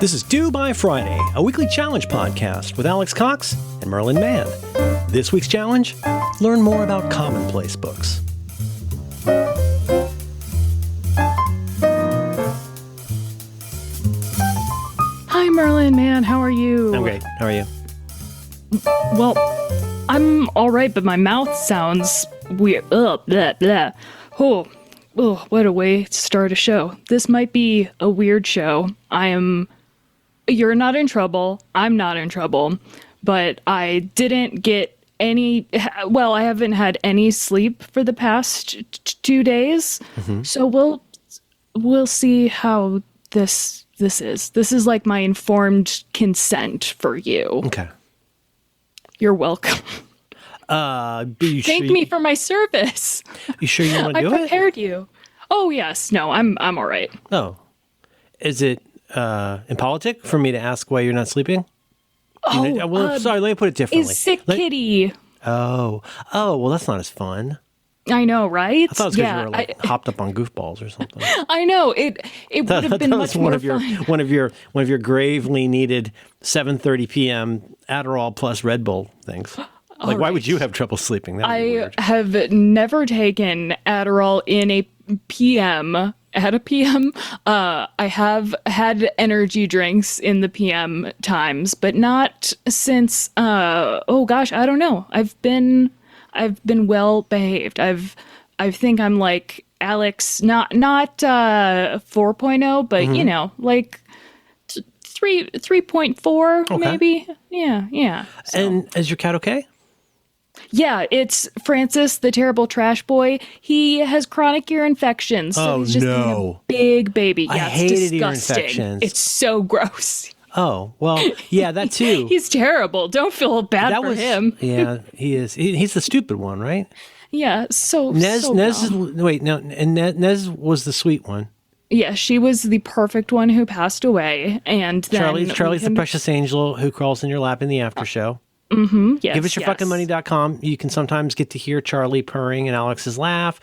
This is Due by Friday, a weekly challenge podcast with Alex Cox and Merlin Mann. This week's challenge, learn more about commonplace books. Hi, Merlin Mann. How are you? I'm great. How are you? Well, I'm all right, but my mouth sounds weird. Ugh, blah, blah. Oh, what a way to start a show. This might be a weird show. You're not in trouble. I'm not in trouble. But I didn't get I haven't had any sleep for the past 2 days. Mm-hmm. So we'll see how this is. This is like my informed consent for you. Okay. You're welcome. Thank me for my service. You sure you want to do it? I prepared you. Oh yes. No, I'm all right. Oh. Is it impolitic for me to ask why you're not sleeping? Sorry, let me put it differently. Is sick kitty. Oh, well, that's not as fun. I know, right? I thought it was because you were hopped up on goofballs or something. I know it would have been much more fun. One of your gravely needed 7:30 p.m. Adderall plus Red Bull things. Like, why would you have trouble sleeping? That would be weird. I have never taken Adderall in a PM. At a PM, I have had energy drinks in the PM times, but not since. I don't know. I've been well behaved. I think I'm like Alex, not 4.0, but like 3.4 maybe. Yeah. So. And is your cat okay? Yeah, it's Francis, the terrible trash boy. He has chronic ear infections, so he's just being a big baby. Yeah, I hated disgusting. Ear infections. It's so gross. Oh, well, yeah, that too. He's terrible. Don't feel bad for him. Yeah, he is. He's the stupid one, right? Yeah, Nez was the sweet one. Yeah, she was the perfect one who passed away, and then Charlie's the precious angel who crawls in your lap in the after show. Mm-hmm. Yes, GiveUsYourFuckingMoney.com. You can sometimes get to hear Charlie purring in Alex's lap,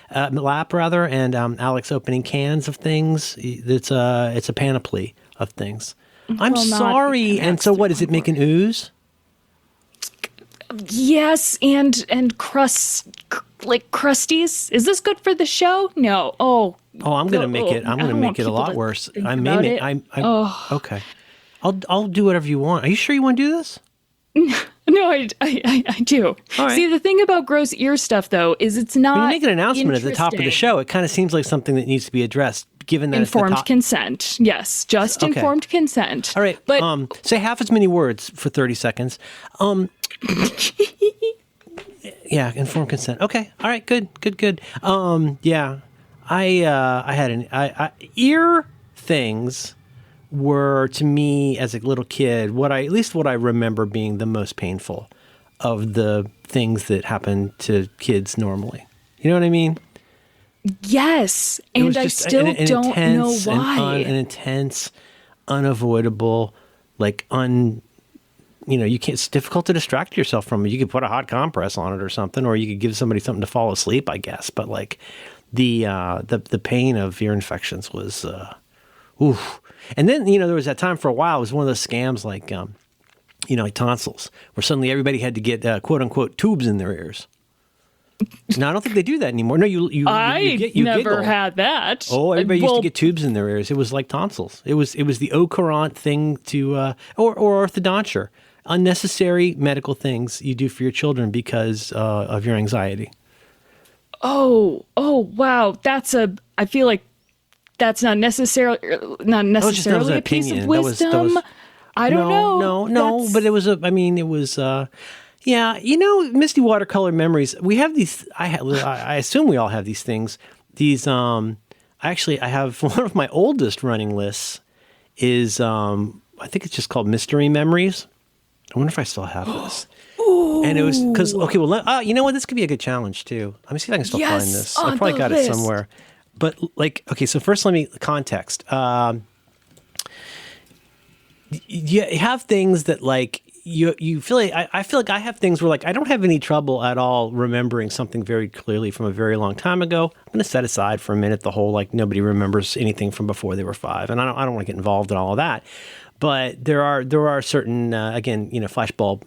and Alex opening cans of things. It's a panoply of things. I'm sorry. And so what, does it make an ooze? Yes, and like crusties. Is this good for the show? No. I'm going to make it. I'm going to make it a lot worse. Okay. I'll do whatever you want. Are you sure you want to do this? No, I do. Right. See, the thing about gross ear stuff, though, is it's not. When you make an announcement at the top of the show, it kind of seems like something that needs to be addressed, given that informed consent. Yes, just informed consent. All right, but say half as many words for 30 seconds. Yeah, informed consent. Okay, all right, good. Yeah, I had ear things. Were to me as a little kid what I remember being the most painful of the things that happen to kids normally. You know what I mean? Yes, and I still don't know why. An intense, unavoidable, it's difficult to distract yourself from it. You could put a hot compress on it or something, or you could give somebody something to fall asleep, I guess. But like the pain of ear infections was, oof. And then, there was that time for a while, it was one of those scams like tonsils, where suddenly everybody had to get quote unquote tubes in their ears. Now, I don't think they do that anymore. No, you never had that. Oh, everybody used to get tubes in their ears. It was like tonsils. It was the au courant thing to, or orthodonture, unnecessary medical things you do for your children because of your anxiety. Oh, wow. I feel like that's not necessarily a piece of wisdom. I don't know. No, but it was misty watercolor memories. We have these. I assume we all have these things. These. I have one of my oldest running lists. Is I think it's just called Mystery Memories. I wonder if I still have this. Ooh. And it was because you know what? This could be a good challenge too. Let me see if I can still find this. I probably got it somewhere. But so first let me context. You have things that you feel like I feel like I have things where like I don't have any trouble at all remembering something very clearly from a very long time ago. I'm going to set aside for a minute the whole like nobody remembers anything from before they were 5, and I don't want to get involved in all of that. But there are certain again, flashbulb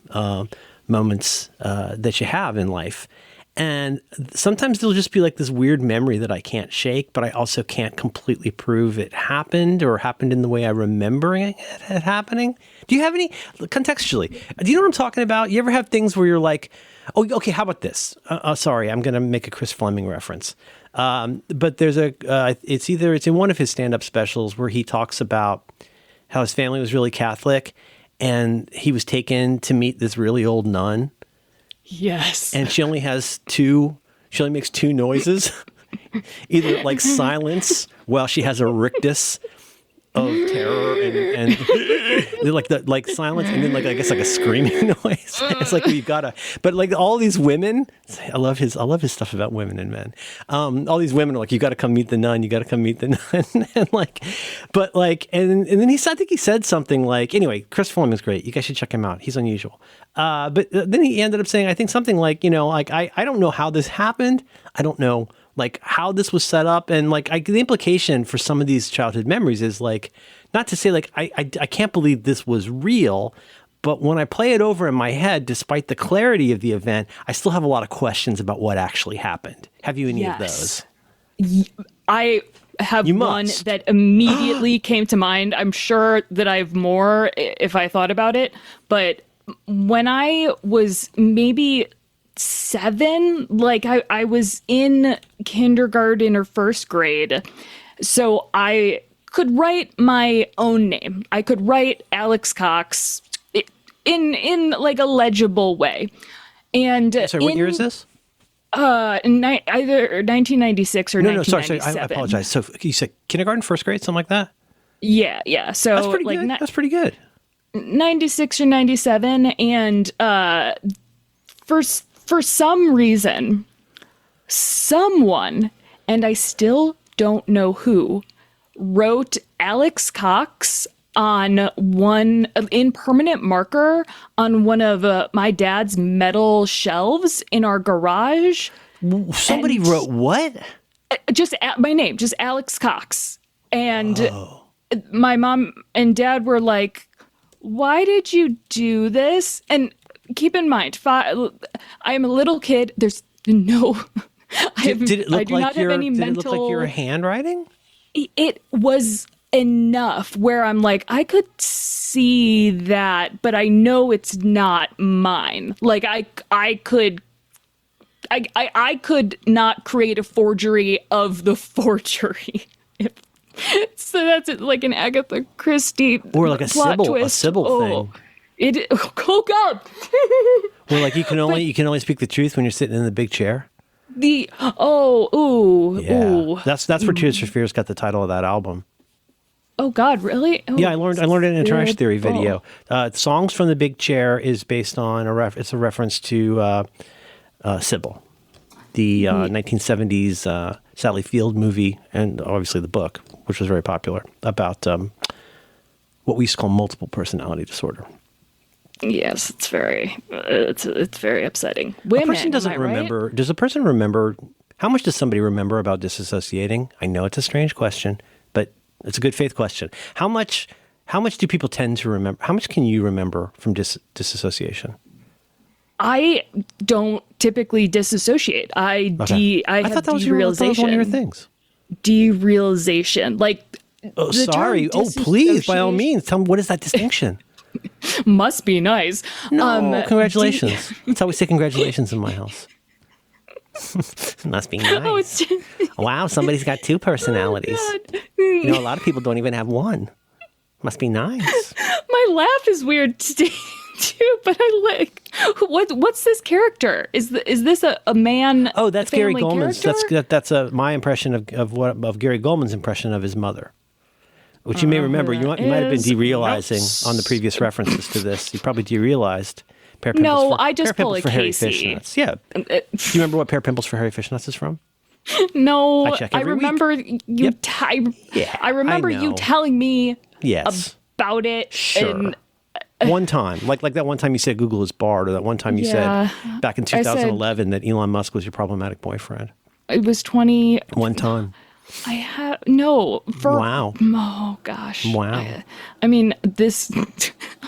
moments that you have in life. And sometimes there'll just be like this weird memory that I can't shake, but I also can't completely prove it happened or happened in the way I remember it happening. Do you have any, contextually, do you know what I'm talking about? You ever have things where you're like, oh, okay, how about this? Sorry, I'm going to make a Chris Fleming reference. But there's it's in one of his stand-up specials where he talks about how his family was really Catholic and he was taken to meet this really old nun. Yes. And she only makes 2 noises, either like silence while she has a rictus of terror and like silence, and then like I guess like a screaming noise. It's like you've gotta, but like all these women, I love his stuff about women and men. All these women are like, you got to come meet the nun, and like, but like, and then I think he said something like, anyway, Chris Fleming's great. You guys should check him out. He's unusual. But then he ended up saying, I think something like, like I don't know how this happened. I don't know like how this was set up. And like the implication for some of these childhood memories is like, not to say like, I can't believe this was real, but when I play it over in my head, despite the clarity of the event, I still have a lot of questions about what actually happened. Have you any of those? I have one that immediately came to mind. I'm sure that I have more if I thought about it, but when I was maybe 7, like I was in kindergarten or first grade, so I could write my own name. I could write Alex Cox in like a legible way. And sorry, what year is this? Either 1996 or 1997. Sorry, I apologize. So you said kindergarten, first grade, something like that? Yeah. So that's pretty good. That's pretty good. 96 or 97, and for some reason, someone, and I still don't know who, wrote Alex Cox in permanent marker on one of my dad's metal shelves in our garage. Somebody wrote what? Just my name, just Alex Cox. And my mom and dad were like, why did you do this? And keep in mind, I am a little kid. There's no... Did it look like your handwriting? It was enough where I'm like, I could see that, but I know it's not mine. Like I could not create a forgery of the forgery. So that's it, like an Agatha Christie or like a Sybil thing. Oh God! Or like you can only speak the truth when you're sitting in the big chair. That's where Tears for Fears got the title of that album. Oh God, really? Oh, yeah, I learned it in a Trash Theory video. Songs from the Big Chair is based on it's a reference to Sybil, the 1970s Sally Field movie, and obviously the book, which was very popular, about what we used to call multiple personality disorder. Yes, it's very upsetting. Women, a person doesn't remember. Right? Does a person remember? How much does somebody remember about disassociating? I know it's a strange question, but it's a good faith question. How much do people tend to remember? How much can you remember from disassociation? I don't typically disassociate. I thought that was one of your things. Derealization, like. Oh, sorry. Oh, please, by all means, tell me, what is that distinction? Must be nice. No, congratulations. That's how we say congratulations in my house. Must be nice. Wow, somebody's got 2 personalities. A lot of people don't even have one. Must be nice. My laugh is weird today too, but I like what's this character? Is this a man? Oh, that's Gary Goldman's. Character? That's my impression of Gary Goldman's impression of his mother. Which you may remember, you might have been derealizing on the previous references to this. You probably derealized Pear Pimples I just call it Hairy Casey. Fishnuts. Yeah. Do you remember what Pear Pimples for Hairy Fishnuts is from? No, I remember week. you. Yep. I remember you telling me yes. about it. Sure. And One time, like that one time you said Google is barred, or that one time you said back in 2011 that Elon Musk was your problematic boyfriend. It was 20. One time. I have no for. Wow. Oh gosh. Wow. I mean this.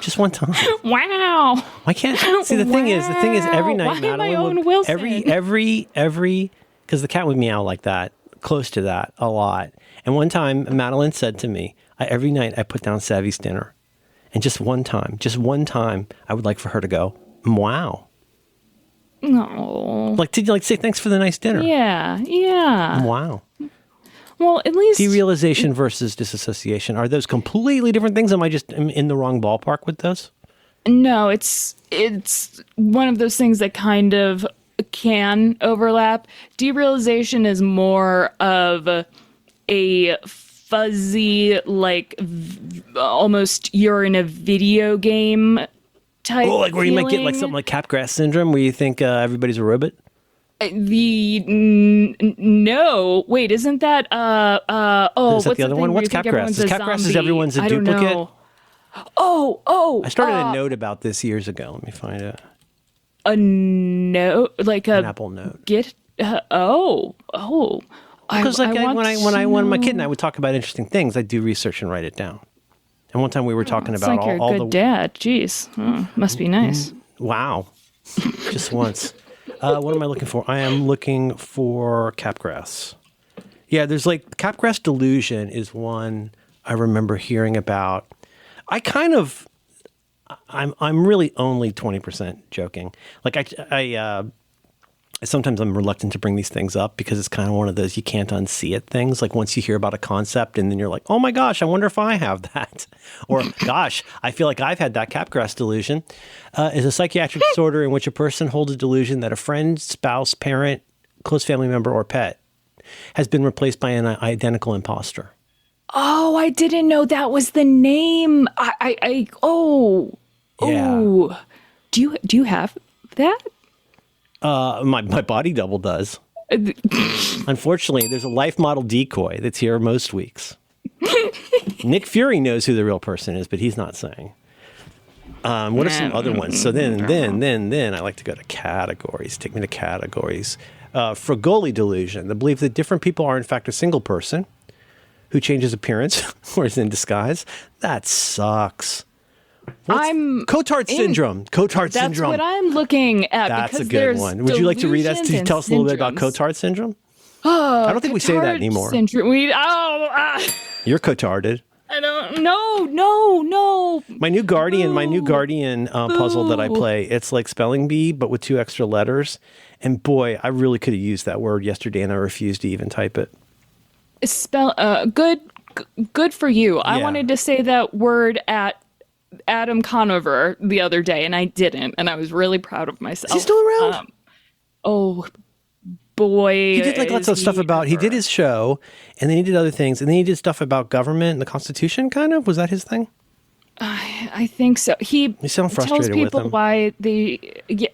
Just one time. Wow. Why can't see the thing is every night Why am I Madeline Owen Wilson? every because the cat would meow like that, close to that a lot. And one time Madeline said to me, every night I put down Savvy's dinner. And just one time, I would like for her to go, wow. No. Like, did you say thanks for the nice dinner? Yeah. Wow. Well, at least Derealization versus disassociation. Are those completely different things? Am I just in the wrong ballpark with those? No, it's one of those things that kind of can overlap. Derealization is more of a fuzzy, like almost you're in a video game type. Oh, like where you might get like feeling. something like Capgras syndrome, where you think everybody's a robot. No, wait, isn't that Is that what's the other thing one? where What's you think Capgras? everyone's a Capgras is zombie? everyone's a I don't duplicate? know. Oh, I started a note about this years ago. Let me find it. a note, like An a Apple Note. Because Because like want when my to kid and I would talk about interesting things, I'd do research and write it down. And one time we were talking it's about like you're all a good dad. Jeez, must be nice. Wow, just once. What am I looking for? I am looking for Capgras. Yeah, there's like Capgras delusion is one I remember hearing about. I'm really only 20% joking. Like I sometimes I'm reluctant to bring these things up because it's kind of one of those you can't unsee it things. Like once you hear about a concept and then you're like, oh my gosh, I wonder if I have that. Or gosh, I feel like I've had that. Capgras delusion is a psychiatric disorder in which a person holds a delusion that a friend, spouse, parent, close family member, or pet has been replaced by an identical imposter. Oh, I didn't know that was the name. Yeah. Do you have that? My body double does. Unfortunately, there's a life model decoy that's here most weeks. Nick Fury knows who the real person is, but he's not saying. What are some other ones? So then I like to go to categories. Take me to categories. Fragoli delusion, the belief that different people are in fact a single person who changes appearance or is in disguise. That sucks. Cotard syndrome. Cotard syndrome. That's what I'm looking at. That's because a good one. Would you like to read us? To tell us a little bit about Cotard syndrome? I don't think we say that anymore. You're Cotarded. I don't. No. My new Guardian puzzle that I play. It's like spelling bee, but with 2 extra letters. And boy, I really could have used that word yesterday, and I refused to even type it. Good for you. I Yeah. wanted to say that word at Adam Conover the other day, and I didn't, and I was really proud of myself. Is he still around? Oh boy, he did like lots of stuff about. He did his show, and then he did other things, and then he did stuff about government and the Constitution. Kind of was that his thing? I think so. You sound frustrated tells people with him. why they. Yeah,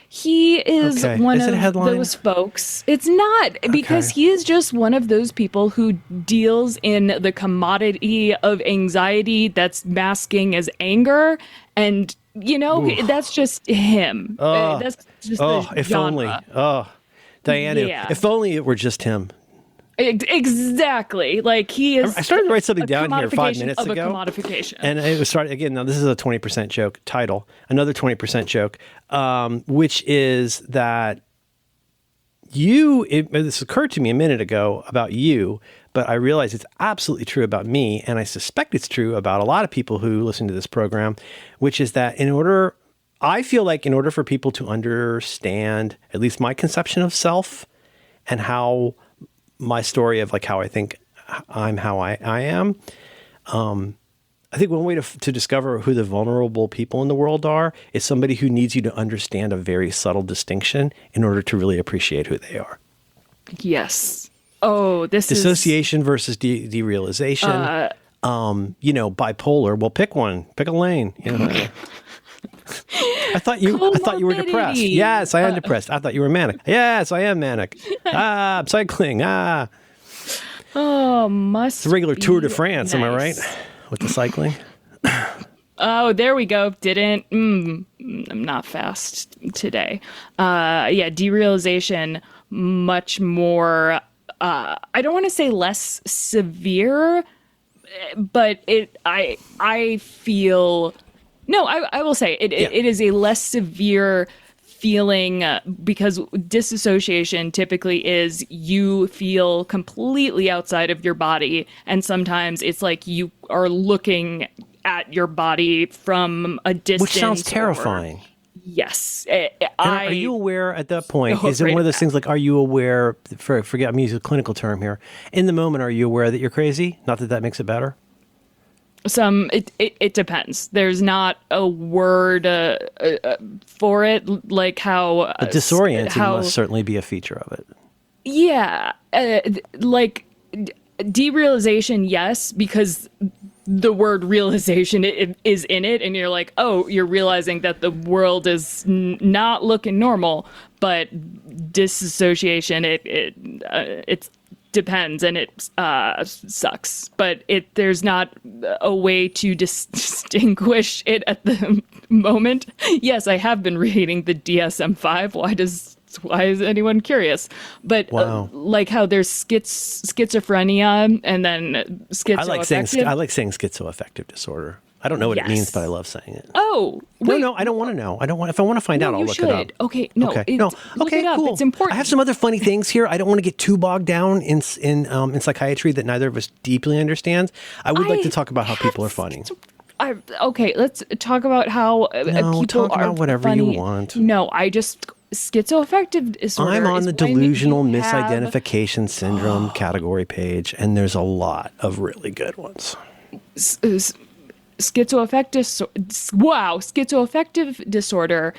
he is Okay. one Is it a of headline? those folks. It's not, because he is just one of those people who deals in the commodity of anxiety that's masking as anger, and that's just him. That's just the if genre. only. Diana. Yeah. If only it were just him. Exactly. Like he is. I started to write something down here 5 commodification minutes of ago. A commodification. And it was started again. Now, this is a 20% joke title, another 20% joke, which is that this occurred to me a minute ago about you, but I realize it's absolutely true about me. And I suspect it's true about a lot of people who listen to this program, which is that I feel like in order for people to understand at least my conception of self and how my story of like how I think I'm how I am. I think one way to discover who the vulnerable people in the world are is somebody who needs you to understand a very subtle distinction in order to really appreciate who they are. Yes. Oh, this Dissociation versus derealization. Bipolar. Well, pick one. Pick a lane. I thought you were depressed. Yes, I am depressed. I thought you were manic. Yes, I am manic. I'm cycling. Oh, It's a regular Tour de France, nice. am I right? With the cycling. Oh, there we go. Didn't. I'm not fast today. Yeah, derealization, much more. I don't want to say less severe, but I feel. No, I will say Yeah. it is a less severe feeling because disassociation typically is you feel completely outside of your body, and sometimes it's like you are looking at your body from a distance. Which sounds terrifying. Yes, Are you aware at that point? Oh, Is it right one of those now. things like, are you aware, forget, I'm using a clinical term here. In the moment, are you aware that you're crazy? Not that that makes it better. It depends. There's not a word for it, like how But disorienting how must certainly be a feature of it. yeah, like derealization, yes, because the word realization is in it, and you're like, oh, you're realizing that the world is not looking normal. But disassociation, it depends, and it sucks. But there's not a way to distinguish it at the moment. Yes, I have been reading the DSM-5. Why is anyone curious? But Wow. like how there's schizophrenia and then I like saying schizoaffective. schizoaffective disorder. I don't know what it means, Yes. but I love saying it. Oh, No, wait. no, I don't want to know. I don't want. If I want to find out, No, I'll you look should. it up. Okay, no, Okay, no, look okay, it up. cool. It's important. I have some other funny things here. I don't want to get too bogged down in psychiatry that neither of us deeply understands. I would like to talk about how people are funny. Okay, let's talk about how No, people talk are about whatever you funny. want. No, I just schizoaffective disorder. I'm on is the when delusional you have- misidentification syndrome category page, and there's a lot of really good ones. Schizoaffective disorder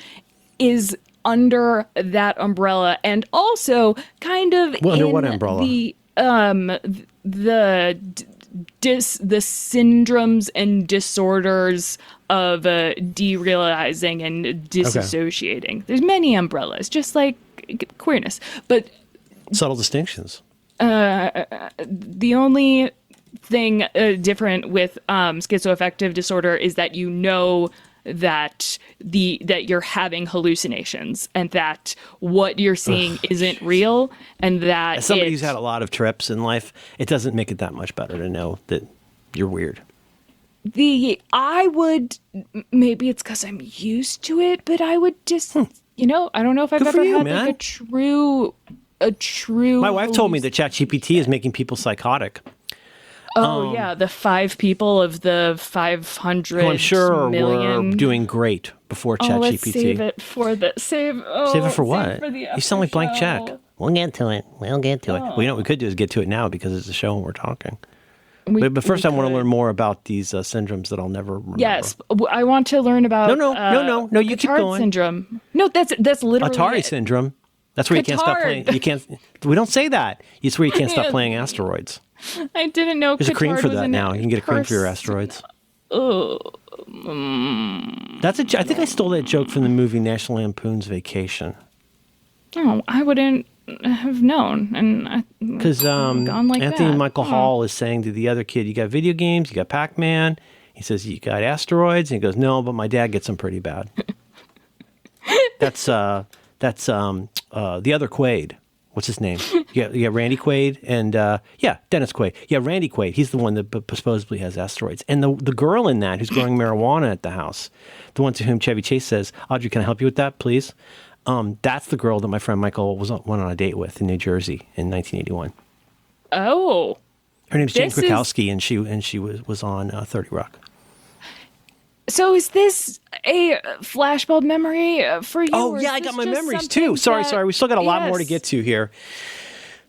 is under that umbrella, and also kind of Well, under in what umbrella? the syndromes and disorders of derealizing and disassociating. There's many umbrellas, just like queerness, but Subtle distinctions. the only thing different with schizoaffective disorder is that you know that that you're having hallucinations and that what you're seeing isn't real, and that As somebody who's had a lot of trips in life, it doesn't make it that much better to know that you're weird. I would, maybe it's because I'm used to it, but I would just I don't know if I've Good for ever you, had man. like a true My wife told me that ChatGPT is making people psychotic. yeah, the 5 people of the 500 Who I'm sure million. were doing great before Oh, let's ChatGPT. save it for the Save it for what? You sound like blank check. We'll get to it. We'll get to it. Well, you know what we could do is get to it now because it's a show and we're talking. But first, I want to learn more about these syndromes that I'll never remember. Yes, I want to learn about. No, you keep Cotard going. syndrome. No, that's literally Atari it. syndrome. That's where you can't stop Cotard. playing. You can't. We don't say that. It's where you can't stop playing asteroids. I didn't know. There's a cream Cotard for was that an now. You can get a cream for your asteroids. That's I think I stole that joke from the movie National Lampoon's Vacation. Oh, I wouldn't have known, and Because gone like Anthony that. Michael Hall is saying to the other kid, "You got video games, you got Pac-Man." He says, "You got asteroids," and he goes, "No, but my dad gets them pretty bad." That's the other Quaid. What's his name? You got Randy Quaid and Dennis Quaid. Yeah, Randy Quaid. He's the one that supposedly has asteroids. And the girl in that who's growing marijuana at the house, the one to whom Chevy Chase says, "Audrey, can I help you with that, please?" That's the girl that my friend Michael went on a date with in New Jersey in 1981. Oh, Her name's Jane This is- Krakowski, and she was on 30 Rock. so is this a flashbulb memory for you? Oh or yeah, is I got this my just memories too. something Sorry. We still got a lot more to Yes. get to here.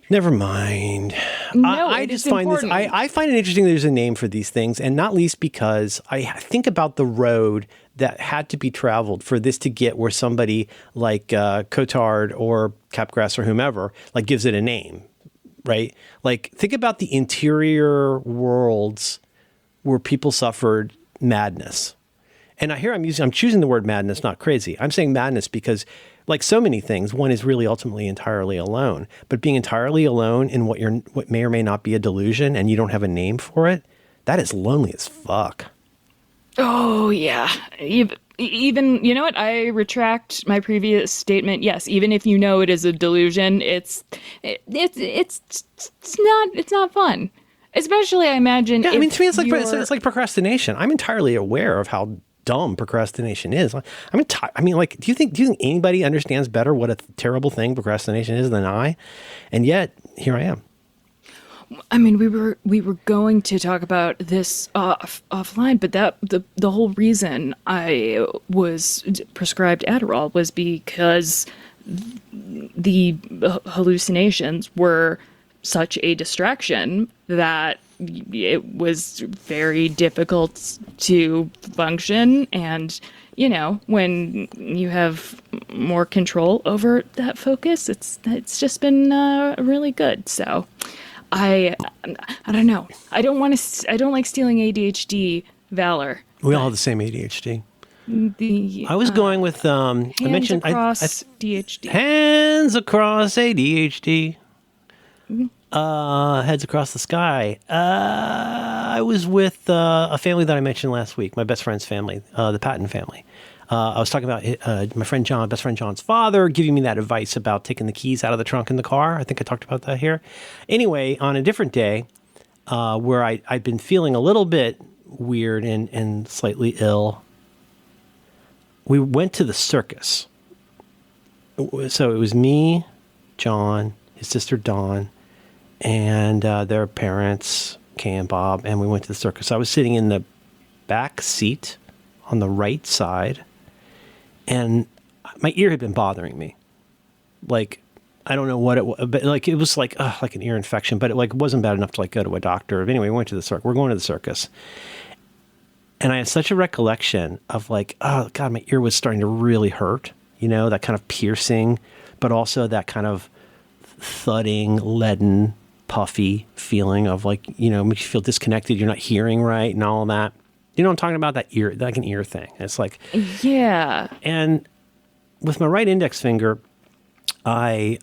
Never mind. No, I it just is find important. I find it interesting there's a name for these things, and not least because I think about the road that had to be traveled for this to get where somebody like Cotard or Capgras or whomever like gives it a name, right? Like think about the interior worlds where people suffered madness. And I'm choosing the word madness, not crazy. I'm saying madness because, like so many things, one is really ultimately entirely alone. But being entirely alone in what may or may not be a delusion, and you don't have a name for it, that is lonely as fuck. Oh yeah. Even you know what? I retract my previous statement. Yes, even if you know it is a delusion, it's not fun. Especially, I imagine Yeah, I mean, to if me, you're it's like procrastination. I'm entirely aware of how dumb procrastination is. I mean, like, do you think anybody understands better what a terrible thing procrastination is than I? And yet, here I am. I mean, we were going to talk about this offline, but the whole reason I was prescribed Adderall was because the hallucinations were such a distraction that it was very difficult to function. And when you have more control over that focus, it's just been really good. So I I don't know. I don't like stealing ADHD valor. We all have the same ADHD. The I was going with I hands mentioned across DHD. hands across ADHD. Heads across the sky. I was with a family that I mentioned last week, my best friend's family, the Patton family. I was talking about my friend John, best friend John's father, giving me that advice about taking the keys out of the trunk in the car. I think I talked about that here. Anyway, on a different day, where I'd been feeling a little bit weird and slightly ill, we went to the circus. So it was me, John, his sister Dawn, and their parents, Kay and Bob, and we went to the circus. I was sitting in the back seat on the right side, and my ear had been bothering me. Like, I don't know what it was, but like it was like an ear infection, but it like wasn't bad enough to like go to a doctor. But anyway, we went to the circus. We're going to the circus, and I had such a recollection of like, oh God, my ear was starting to really hurt. That kind of piercing, but also that kind of thudding, leaden, puffy feeling of like, makes you feel disconnected. You're not hearing right and all of that. You know what I'm talking about? That ear, like an ear thing. It's like, Yeah. and with my right index finger, I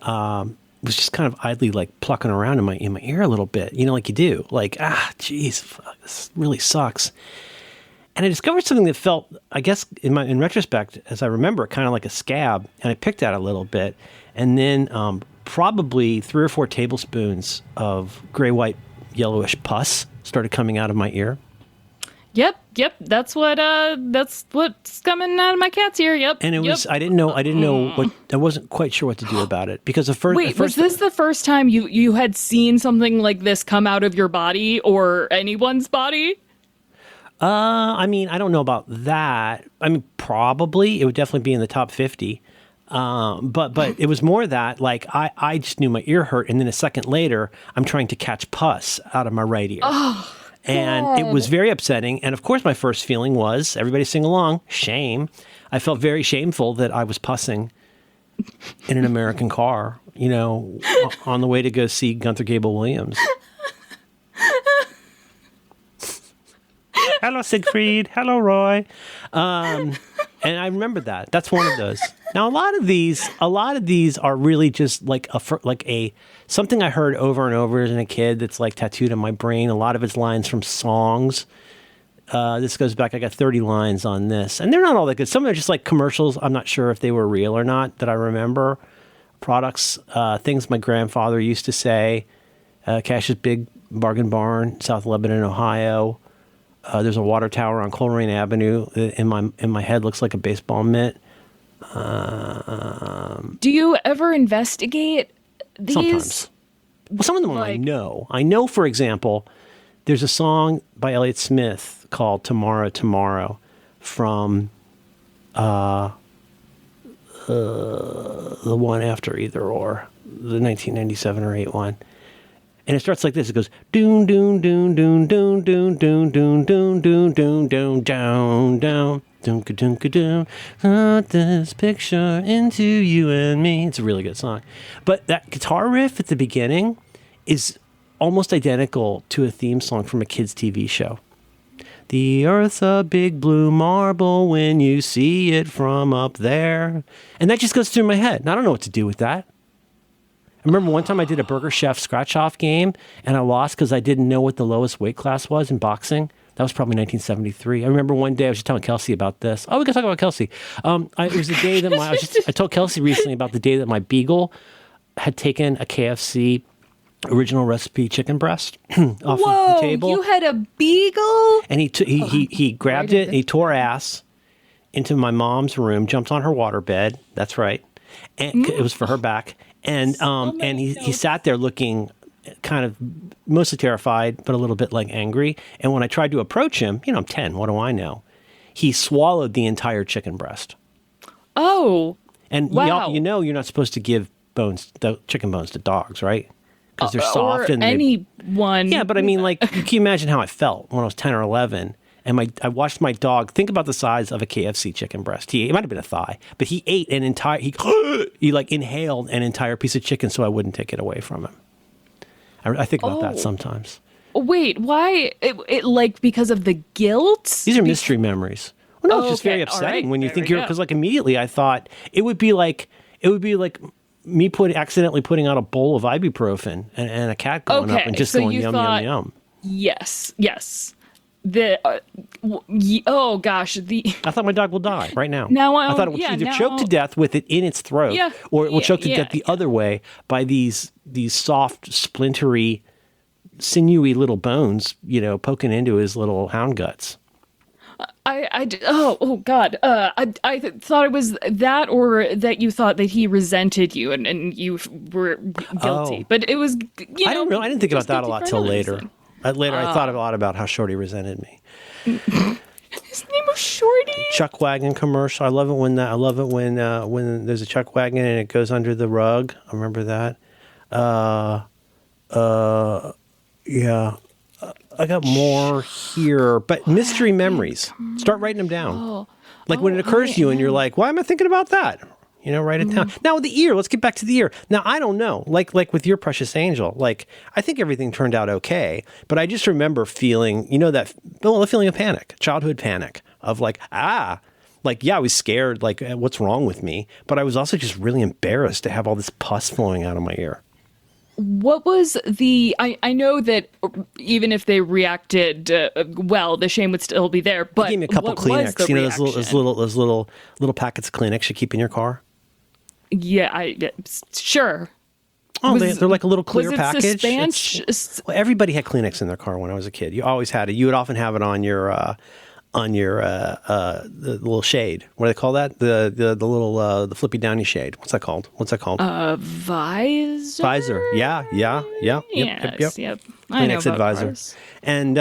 was just kind of idly like plucking around in my ear a little bit, like you do. Like, geez, fuck, this really sucks. And I discovered something that felt, I guess, in retrospect, as I remember, kind of like a scab. And I picked at it a little bit, and then probably 3 or 4 tablespoons of gray, white, yellowish pus started coming out of my ear. Yep. That's what's coming out of my cat's ear. Yep. And it was, I didn't know I wasn't quite sure what to do about it, because Wait, was this the first time you had seen something like this come out of your body or anyone's body? I mean, I don't know about that. I mean, probably it would definitely be in the top 50. But it was more that like I just knew my ear hurt, and then a second later I'm trying to catch pus out of my right ear. Oh, and God. It was very upsetting. And of course my first feeling was, everybody sing along, shame. I felt very shameful that I was pussing in an American car, on the way to go see Gunther Gable Williams. Hello, Siegfried. Hello, Roy. And I remember that. That's one of those. Now, a lot of these are really just like something I heard over and over as a kid that's like tattooed on my brain. A lot of it's lines from songs. This goes back, I got 30 lines on this, and they're not all that good. Some of them are just like commercials. I'm not sure if they were real or not that I remember. Products, things my grandfather used to say. Cash's Big Bargain Barn, South Lebanon, Ohio. There's a water tower on Coleraine Avenue. In my head, looks like a baseball mitt. Do you ever investigate these? Sometimes. Well, some of them I know. I know, for example, there's a song by Elliott Smith called "Tomorrow, Tomorrow" from the one after Either Or, the 1997 or 8 one. And it starts like this. It goes doon doon doon doon doon doon doon doon doon doon doon doon down down doon doon doon. Put this picture into you and me. It's a really good song, but that guitar riff at the beginning is almost identical to a theme song from a kids' TV show. The earth's a big blue marble when you see it from up there, and that just goes through my head. And I don't know what to do with that. I remember one time I did a Burger Chef scratch-off game, and I lost because I didn't know what the lowest weight class was in boxing. That was probably 1973. I remember one day I was just telling Kelsey about this. Oh, we can talk about Kelsey. It was the day that I told Kelsey recently about the day that my beagle had taken a KFC original recipe chicken breast off of the table. You had a beagle? And he grabbed it, and he tore ass into my mom's room, jumped on her waterbed. That's right. And it was for her back. And he sat there looking kind of mostly terrified, but a little bit like angry. And when I tried to approach him, I'm 10, what do I know? He swallowed the entire chicken breast. Oh, and wow. You're not supposed to give the chicken bones to dogs, right? Because they're soft. Or and anyone. Yeah, but I mean, like, can you imagine how I felt when I was 10 or 11? And I watched my dog, think about the size of a KFC chicken breast. It might have been a thigh, but he ate an entire, he like inhaled an entire piece of chicken so I wouldn't take it away from him. I think about that sometimes. Wait, why? Like because of the guilt? These are mystery memories. Well, no, it's just very upsetting when you think because like immediately I thought it would be like me accidentally putting out a bowl of ibuprofen and a cat going up and just going yum, yum, yum. Yes. Oh gosh, I thought my dog will die right now. I thought it would either choke to death with it in its throat, or it will choke to death the other way by these soft, splintery, sinewy little bones, poking into his little hound guts. Oh God. I thought it was that, or that you thought that he resented you and you were guilty. But it was, I didn't think about that a lot till later. I thought a lot about how Shorty resented me. His name was Shorty. Chuck wagon commercial. I love it when there's a chuck wagon and it goes under the rug. I remember that. Yeah. I got more here, but mystery memories. Start writing them down. When it occurs to you and you're like, why am I thinking about that? Write it down. Now with the ear, let's get back to the ear. Now, I don't know, like with your precious angel, I think everything turned out okay, but I just remember feeling, the feeling of panic, childhood panic of I was scared, what's wrong with me? But I was also just really embarrassed to have all this pus flowing out of my ear. What was I know that even if they reacted well, the shame would still be there, but they gave me a couple Kleenex, those little packets of Kleenex you keep in your car. Yeah, sure. Oh, they're like a little clear package. Well, everybody had Kleenex in their car when I was a kid. You always had it. You would often have it on your the little shade. What do they call that? The little the flippy downy shade. What's that called? Visor. Visor. Yeah. Yep. Kleenex Advisor. And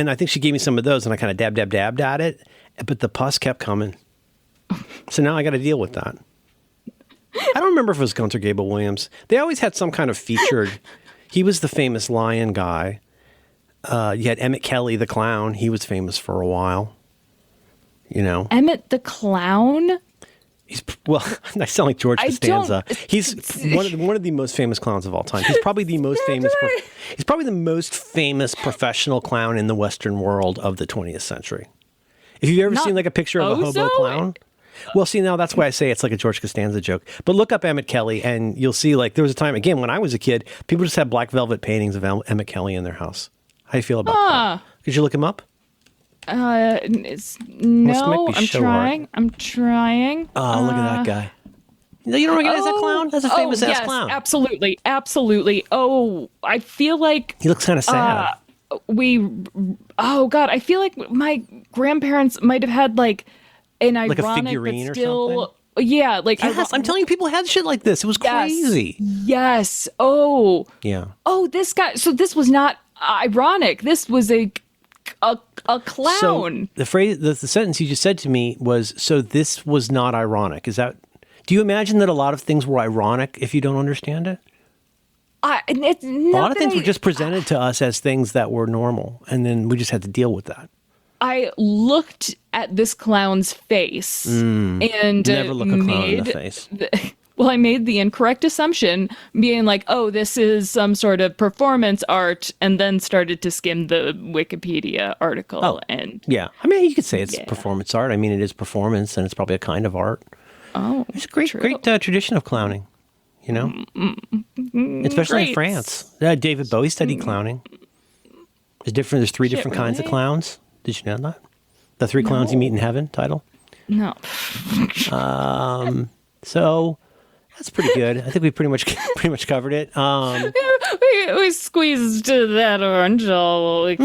I think she gave me some of those, and I kind of dabbed at it, but the pus kept coming. So now I got to deal with that. I don't remember if it was Gunther Gable Williams. They always had some kind of featured. He was the famous lion guy. You had Emmett Kelly, the clown. He was famous for a while. Emmett the clown? I sound like George Costanza. He's one of the most famous clowns of all time. He's probably the most famous. He's probably the most famous professional clown in the Western world of the 20th century. If you've ever seen a picture of a hobo clown. Well, see, now that's why I say it's like a George Costanza joke. But look up Emmett Kelly, and you'll see, there was a time, again, when I was a kid, people just had black velvet paintings of Emmett Kelly in their house. How do you feel about that? Could you look him up? No, I'm trying. I'm trying. Oh, look at that guy. You don't recognize that clown? That's a famous ass clown. Absolutely. Oh, I feel like he looks kind of sad. Oh God, I feel like my grandparents might have had an ironic, a figurine but still, or something? Yeah, I'm telling you, people had shit like this. It was crazy. Yes. Oh. Yeah. Oh, this guy. So this was not ironic. This was a clown. So the phrase, the sentence you just said to me was, "So this was not ironic." Is that? Do you imagine that a lot of things were ironic if you don't understand it? A lot of things were just presented to us as things that were normal, and then we just had to deal with that. I looked at this clown's face and never look a clown in the face. I made the incorrect assumption, being like, "Oh, this is some sort of performance art," and then started to skim the Wikipedia article. Oh, and yeah, I mean, you could say it's performance art. I mean, it is performance, and it's probably a kind of art. Oh, it's a great tradition of clowning. Especially in France. David Bowie studied clowning. There's three Shit, different kinds of really? clowns. Did you know that? The three clowns you meet in heaven title. No. So that's pretty good. I think we pretty much covered it. We squeezed that orange all. I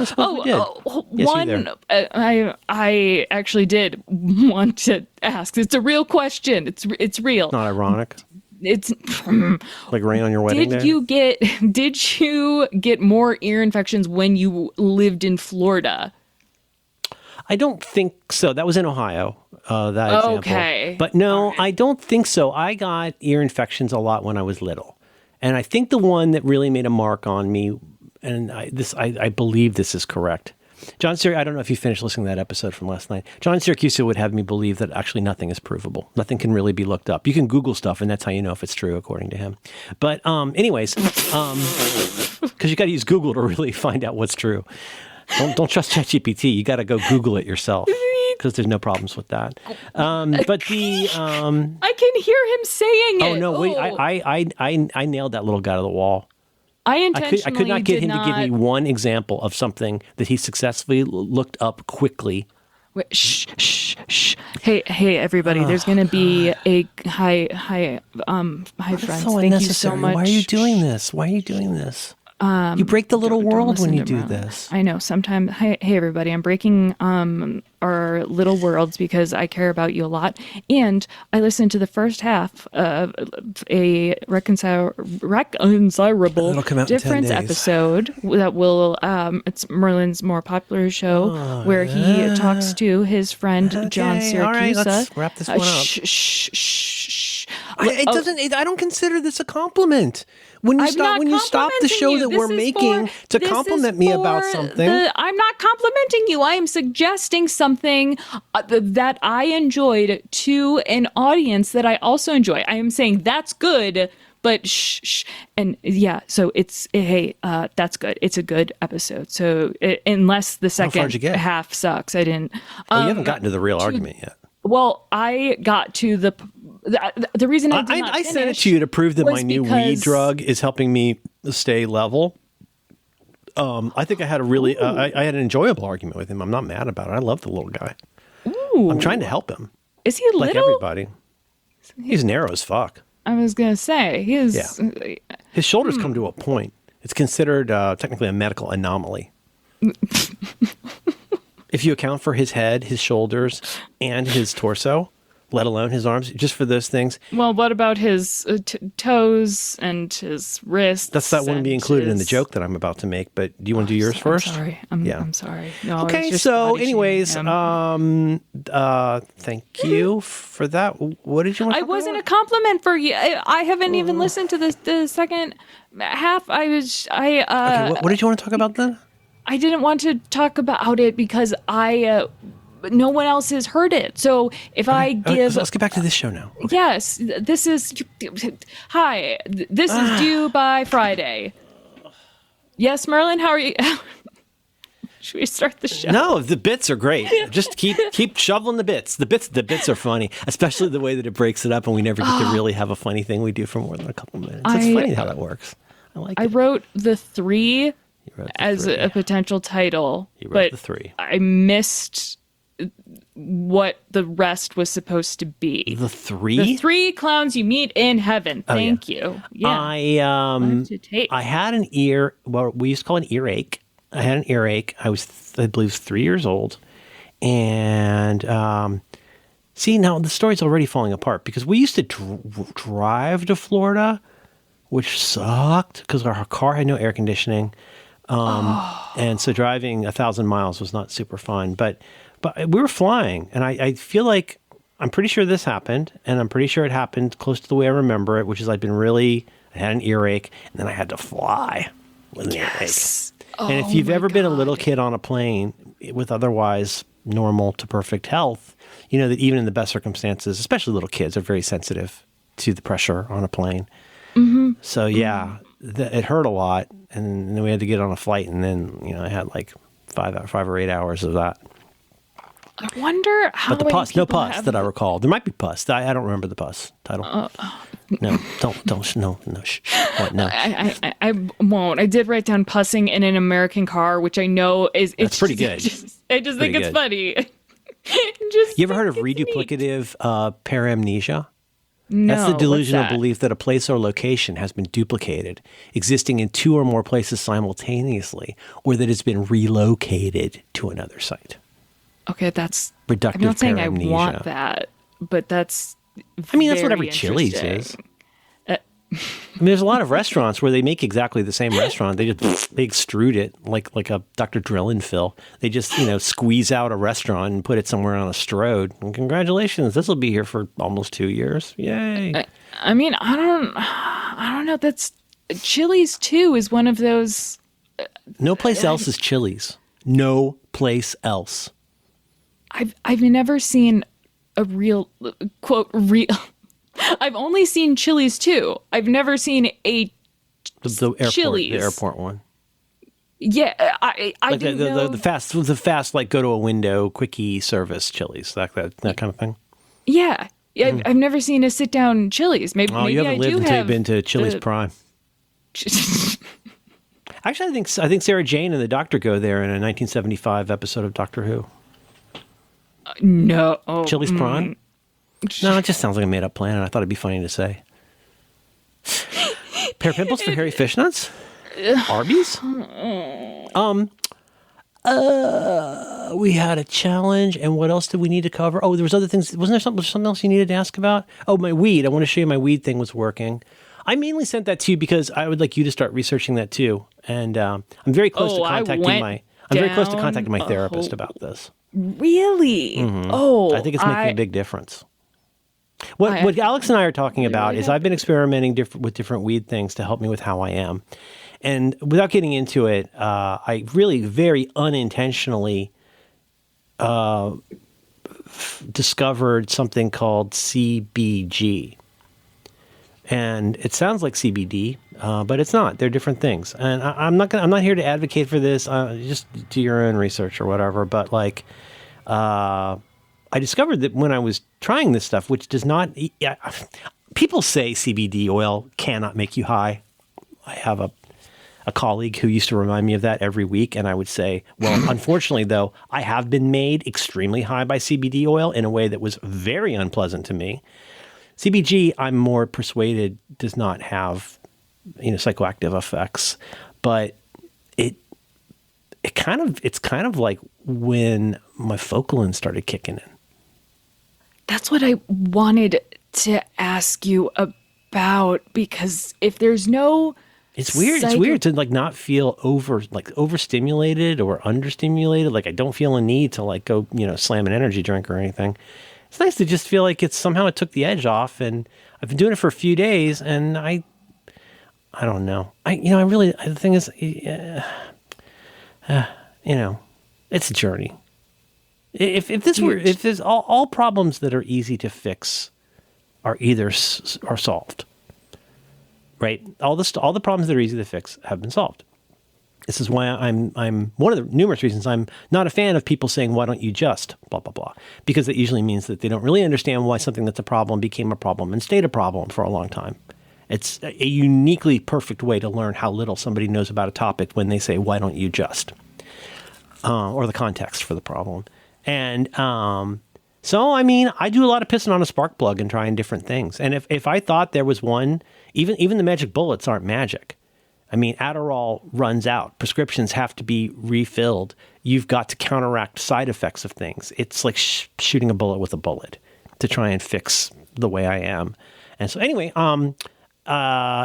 suppose we did. Yes, one. you there. I actually did want to ask. It's a real question. It's real. Not ironic. It's Like rain on your wedding day. Did you get more ear infections when you lived in Florida? I don't think so. That was in Ohio. That example. Okay. But no, I don't think so. I got ear infections a lot when I was little. And I think the one that really made a mark on me, and I believe this is correct. John Syracuse, I don't know if you finished listening to that episode from last night. John Syracuse would have me believe that actually nothing is provable. Nothing can really be looked up. You can Google stuff, and that's how you know if it's true, according to him. But anyways, because you got to use Google to really find out what's true. Don't trust ChatGPT. You got to go Google it yourself, because there's no problems with that. But the I can hear him saying it. oh no, wait! I nailed that little guy to the wall. I intentionally I could not get did him not... to give me one example of something that he successfully looked up quickly. Wait, shh. Hey, everybody! There's gonna be a hi, friends. That's so Thank you unnecessary. so much. Why are you doing this? Why are you doing this? You break the little Don't world listen when you to do him. this. I know. Sometimes, hey, everybody! I'm breaking our little worlds because I care about you a lot, and I listened to the first half of a reconcilable It'll come out in 10 difference days. episode that will. It's Merlin's more popular show where he talks to his friend John Okay, Syracuse. all right, let's wrap this one up. Shh. It doesn't. I don't consider this a compliment. When you stop the show that we're making to compliment me about something. I'm not complimenting you. I am suggesting something that I enjoyed to an audience that I also enjoy. I am saying that's good, but shh. And yeah, so it's that's good. It's a good episode. So unless the far'd you second get? half sucks, I didn't. You haven't gotten to the real argument yet. Well, I got to the reason I did not I sent it finish to you to prove that my was new weed because- drug is helping me stay level. I think I had I had an enjoyable argument with him. I'm not mad about it. I love the little guy. Ooh. I'm trying to help him, Is he like little? everybody. He's narrow as fuck. I was gonna say he is. Yeah. His shoulders come to a point. It's considered technically a medical anomaly. If you account for his head, his shoulders, and his torso, let alone his arms, just for those things. Well, what about his toes and his wrists? That wouldn't be and included in the his- joke that I'm about to make, but do you want to do yours first? I'm sorry. I'm sorry. No, I was Okay, just so body anyways, shaming him. thank you for that. What did you want to I talk wasn't a about? compliment for you. I haven't even listened to the second half. Okay, what did you want to talk about then? I didn't want to talk about it because no one else has heard it. So if I give, Let's get back to this show now. Okay. yes, this is, hi, this is due by Friday. Yes, Merlin, how are you? Should we start the show? No, the bits are great. Just keep shoveling the bits. The bits are funny, especially the way that it breaks it up, and we never get to really have a funny thing we do for more than a couple minutes. It's funny how that works. I like I it. wrote the three You wrote the as three. a potential title, You wrote but the three. I missed what the rest was supposed to be. The three? The three clowns you meet in heaven. Oh, Thank you. Yeah. I to take. I had an ear. Well, we used to call it an earache. I had an earache. I believe 3 years old, and see now the story's already falling apart because we used to drive to Florida, which sucked because our car had no air conditioning, and so driving 1,000 miles was not super fun. But we were flying, and I feel like I'm pretty sure this happened, and I'm pretty sure it happened close to the way I remember it, which is I had an earache, and then I had to fly with an earache. And if you've ever been a little kid on a plane with otherwise normal to perfect health, you know that even in the best circumstances, especially little kids, are very sensitive to the pressure on a plane. Mm-hmm. So yeah, it hurt a lot, and then we had to get on a flight, and then I had like 5 or 8 hours of that. I wonder how But the many pus, no people pus have that I recall. There might be pus. I don't remember the pus title. No, no, shh. What? No. I won't. I did write down pussing in an American car, which I know is That's pretty good. I just think it's good. funny. You ever heard of reduplicative paramnesia? No, That's the delusional what's that? belief that a place or location has been duplicated, existing in two or more places simultaneously, or that it's been relocated to another site. Okay, that's. Reductive I'm not saying I paramnesia. want that, but that's. I mean, that's what very every Chili's interesting. is. I mean, there's a lot of restaurants where they make exactly the same restaurant. They just they extrude it like a Dr. Drill and Fill. They just squeeze out a restaurant and put it somewhere on a strode. And congratulations, this will be here for almost 2 years. Yay! I mean, I don't know. That's Chili's too is one of those. No place else is Chili's. No place else. I've never seen a real quote real. I've only seen Chili's too. I've never seen a The airport, Chili's. the airport one. Yeah, I Like didn't know. the fast like go to a window quickie service Chili's, that kind of thing. Yeah, I've never seen a sit down Chili's. Maybe Oh, maybe you haven't I lived do until have you've been to Chili's the- Prime. Actually, I think Sarah Jane and the Doctor go there in a 1975 episode of Doctor Who. No, Chili's Prime? No, it just sounds like a made up planet. I thought it'd be funny to say. Pair of pimples for hairy fishnuts? Arby's? We had a challenge, and what else did we need to cover? Oh, there was other things. Wasn't there something else you needed to ask about? Oh, my weed. I want to show you my weed thing was working. I mainly sent that to you because I would like you to start researching that too. And I'm very close to contacting my therapist about this. really? Oh, I think it's making a big difference. What Alex and I are talking about is I've been experimenting with different weed things to help me with how I am. And without getting into it, I really very unintentionally discovered something called CBG. And it sounds like CBD, but it's not. They're different things. And I'm not here to advocate for this. Just do your own research or whatever. But like, I discovered that when I was trying this stuff, which does not, people say CBD oil cannot make you high. I have a colleague who used to remind me of that every week. And I would say, well, unfortunately, though, I have been made extremely high by CBD oil in a way that was very unpleasant to me. CBG, I'm more persuaded, does not have, psychoactive effects, but it's kind of like when my Focalin started kicking in. that's what I wanted to ask you about because if there's no, It's weird. It's weird to like not feel overstimulated or understimulated. Like I don't feel a need to like go, slam an energy drink or anything. It's nice to just feel like it took the edge off, and I've been doing it for a few days, and I don't know. The thing is, it's a journey. If there's all problems that are easy to fix are are solved, right? All the problems that are easy to fix have been solved. This is why I'm one of the numerous reasons I'm not a fan of people saying, why don't you just blah, blah, blah, because it usually means that they don't really understand why something that's a problem became a problem and stayed a problem for a long time. It's a uniquely perfect way to learn how little somebody knows about a topic when they say, why don't you just, or the context for the problem. And so, I do a lot of pissing on a spark plug and trying different things. And if I thought there was one, even the magic bullets aren't magic. Adderall runs out. Prescriptions have to be refilled. You've got to counteract side effects of things. It's like shooting a bullet with a bullet to try and fix the way I am. And so anyway,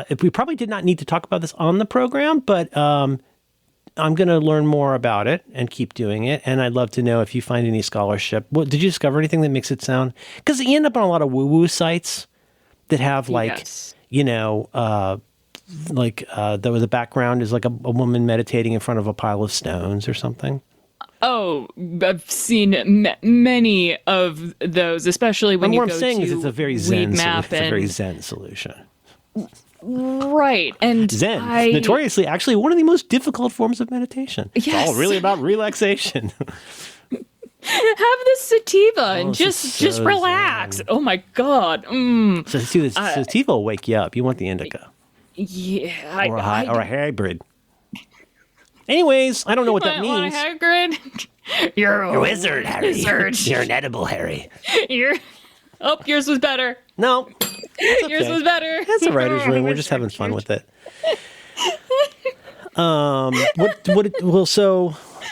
if we probably did not need to talk about this on the program, but I'm going to learn more about it and keep doing it. And I'd love to know if you find any scholarship. Did you discover anything that makes it sound? Because you end up on a lot of woo-woo sites that have the background is like a woman meditating in front of a pile of stones or something. Oh, I've seen many of those, especially when you go to What I'm saying is it's a very zen Weedmap solution. It's a very zen solution. Right. And Zen, notoriously actually one of the most difficult forms of meditation. Yes. It's all really about relaxation. Have this sativa and this is just so relax. zen. Oh my god. So see, the sativa will wake you up. You want the indica Yeah. or a hybrid. Anyways, I don't know what that means. Hagrid. You're a Wizard, Harry. Wizard. You're an edible Harry. Yours was better. No, it's Yours okay. was better. That's a writer's room. We're just having fun with it. So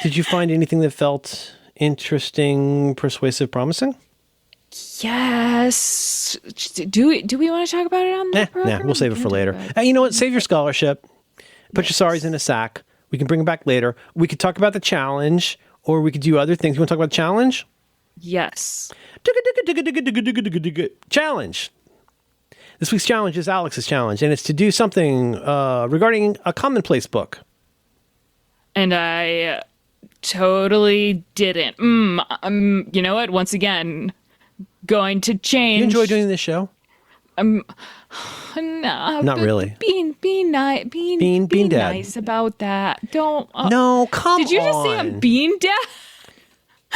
did you find anything that felt interesting, persuasive, promising? Yes. Do we want to talk about it on the program? Nah, we'll save it for later. You know what? Save your scholarship. Put your sorries in a sack. We can bring them back later. We could talk about the challenge, or we could do other things. You want to talk about the challenge? Yes. Challenge. This week's challenge is Alex's challenge, and it's to do something regarding a commonplace book. And I totally didn't. You know what? Once again, going to change. You enjoy doing this show? No, Not really. Being nice. Being dad. nice about that. Don't. No, come on. Did you just say I'm being dad?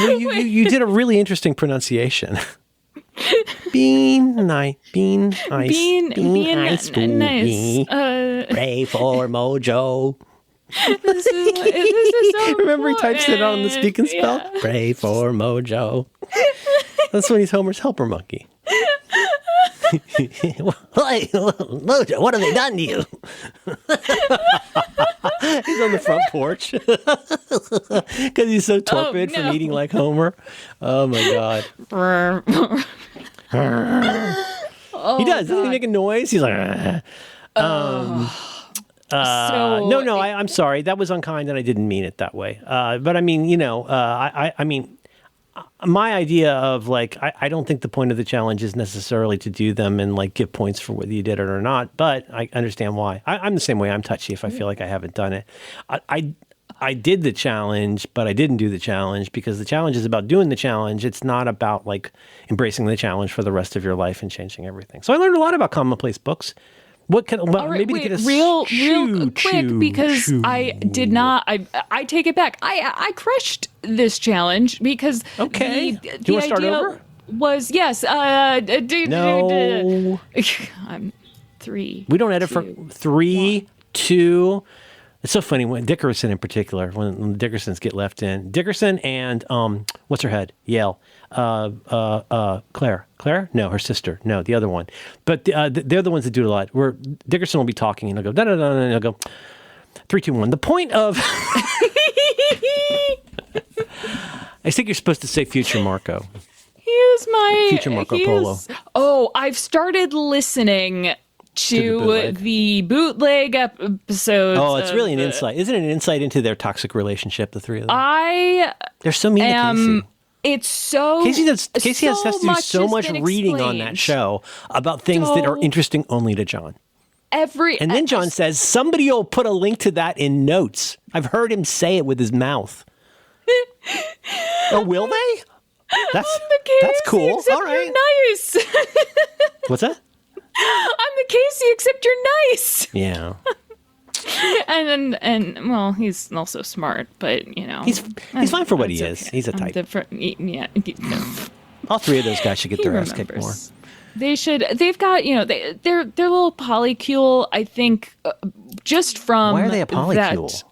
No, you did a really interesting pronunciation. Being nice. Being nice. Being nice. nice. Pray for Mojo. This is so Remember he types it on the speak and spell? Yeah. Pray for Mojo. That's when he's Homer's helper monkey. Mojo, what have they done to you? He's on the front porch because he's so torpid from eating like Homer. Oh my god. He does. Doesn't he make a noise? He's like. I'm sorry. That was unkind, and I didn't mean it that way. But I mean, I mean, my idea of like, I don't think the point of the challenge is necessarily to do them and like give points for whether you did it or not. But I understand why. I'm the same way. I'm touchy if I feel like I haven't done it. I did the challenge, but I didn't do the challenge because the challenge is about doing the challenge. It's not about like embracing the challenge for the rest of your life and changing everything. So I learned a lot about commonplace books. What can maybe wait, to get a real quick because I did not. I take it back. I crushed this challenge because okay. The Do you want to start idea over? Was yes. No. I'm 3. We don't edit 2, for 3, 2. It's so funny when Dickerson in particular, when the Dickersons get left in. Dickerson and what's her head? Yale. Claire. Claire? No, her sister. No, the other one. But they're the ones that do it a lot. Where Dickerson will be talking and he'll go da da da, and he'll go 3, 2, 1. The point of I think you're supposed to say future Marco. Here's my Future Marco Polo. Oh, I've started listening to the bootleg episodes. Oh, it's really an insight. Isn't it an insight into their toxic relationship, the three of them? They're so mean to Casey. It's so Casey has to do so much reading explained on that show about things that are interesting only to John. And then John says, somebody will put a link to that in notes. I've heard him say it with his mouth. Oh, will they? That's cool. All right. You're nice. What's that? I'm the Casey, except you're nice. Yeah. And well, he's also smart, but he's fine for what he is. Okay. He's a type. Yeah. All 3 of those guys should get their ass kicked more. They should. They've got they're little polycule. I think just from why are they a polycule?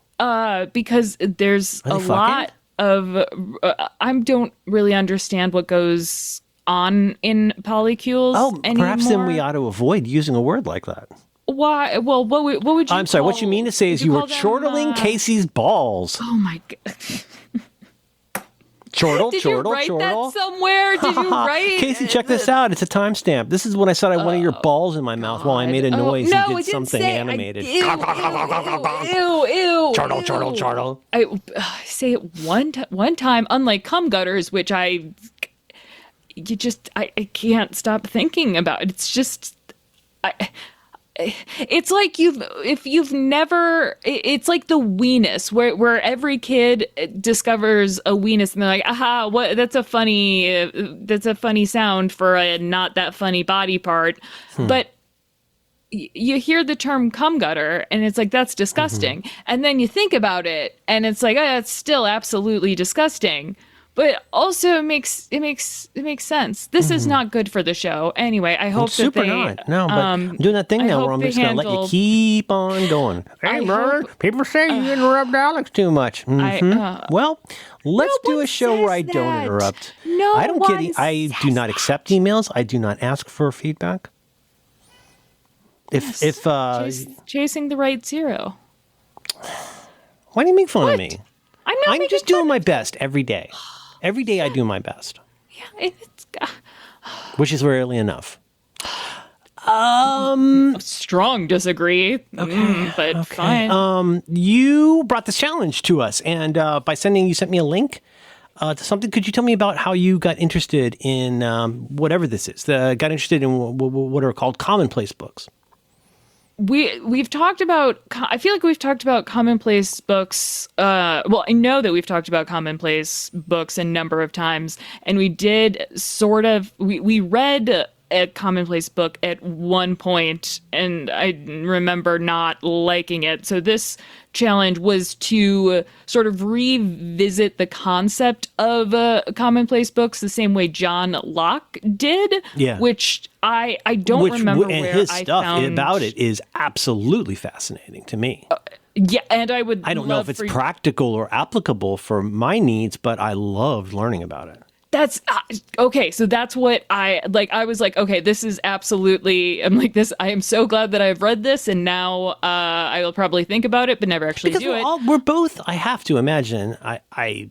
Because there's a lot of I don't really understand what goes on in polycules. Oh, anymore. Perhaps then we ought to avoid using a word like that. Why? Well, what would you? I'm sorry. What you mean to say is you were chortling Casey's balls. Oh my god. Chortle, Did chortle, you write chortle. that somewhere? Did you write? Casey, check this out. It's a timestamp. This is when I said I wanted your balls in my mouth while I made a noise and did something animated. Ew. Chortle, chortle, chortle. I say it one time, unlike cum gutters, which I can't stop thinking about. It's just it's like it's like the weenus where every kid discovers a weenus and they're like, aha, what, that's a funny sound for a not that funny body part. But you hear the term cum gutter and it's like, that's disgusting. And then you think about it and it's like, oh, it's still absolutely disgusting. but also it makes sense. This is not good for the show. Anyway, I hope It's super that they not. No, but I'm doing that thing I now hope where I'm they just going to let you keep on going. Hey, I Merlin, hope- people say you interrupt Alex too much. Well, let's do one a show where I says don't that. interrupt. No I don't one get. I do says not accept emails. I do not ask for feedback. If chasing the right zero. why do you make fun of me? I'm not. I'm making just doing fun my of- best every day. Every day I do my best, Yeah, it's which is rarely enough. strong disagree. But fine. You brought this challenge to us, and by you sent me a link to something. Could you tell me about how you got interested in whatever this is? Got interested in what are called commonplace books. We've talked about. I feel like we've talked about commonplace books. Well, I know that we've talked about commonplace books a number of times, and we did sort of. We read a commonplace book at one point, and I remember not liking it. So this challenge was to sort of revisit the concept of commonplace books the same way John Locke did. Yeah. Which I don't remember and where his I stuff found about it is absolutely fascinating to me. Yeah, and I don't know if it's practical or applicable for my needs, but I loved learning about it. That's okay. So that's what I like. I was like, okay, this is absolutely. I'm like this. I am so glad that I've read this, and now I will probably think about it, but never actually Because do it. we're both. I have to imagine. I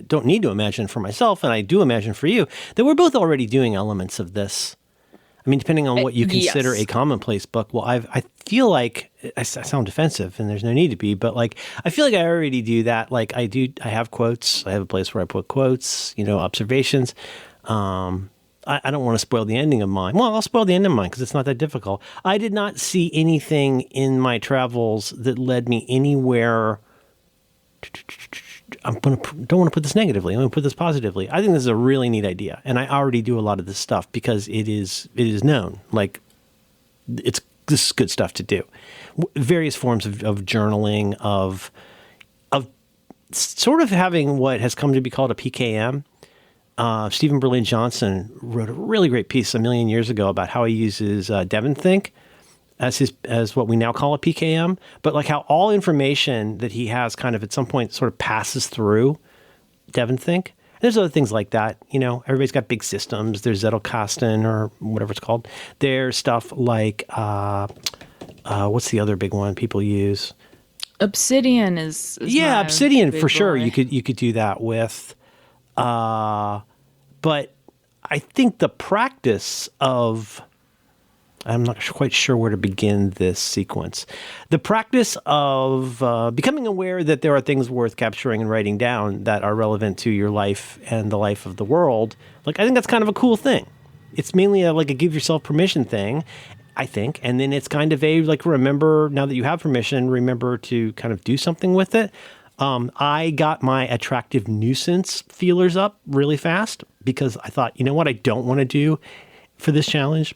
don't need to imagine for myself, and I do imagine for you that we're both already doing elements of this. I mean, depending on what you consider yes. a commonplace book. Well, I feel like I sound defensive, and there's no need to be, but like I feel like I already do that. Like I have quotes. I have a place where I put quotes. Observations. I don't want to spoil the ending of mine. Well, I'll spoil the ending of mine because it's not that difficult. I did not see anything in my travels that led me anywhere. Don't want to put this negatively. I'm going to put this positively. I think this is a really neat idea, and I already do a lot of this stuff because it is known. Like this is good stuff to do. Various forms of journaling, of sort of having what has come to be called a PKM. Stephen Berlin Johnson wrote a really great piece a million years ago about how he uses DevonThink as what we now call a PKM, but like how all information that he has kind of at some point sort of passes through DevonThink. There's other things like that. Everybody's got big systems. There's Zettelkasten or whatever it's called. There's stuff like, what's the other big one people use? Obsidian is yeah, Obsidian for sure. boy. You could do that with, but I think the practice of, I'm not quite sure where to begin this sequence. The practice of becoming aware that there are things worth capturing and writing down that are relevant to your life and the life of the world. Like, I think that's kind of a cool thing. It's mainly like a give yourself permission thing, I think. And then it's kind of a, like, remember, now that you have permission, remember to kind of do something with it. I got my attractive nuisance feelers up really fast because I thought, you know what I don't want to do for this challenge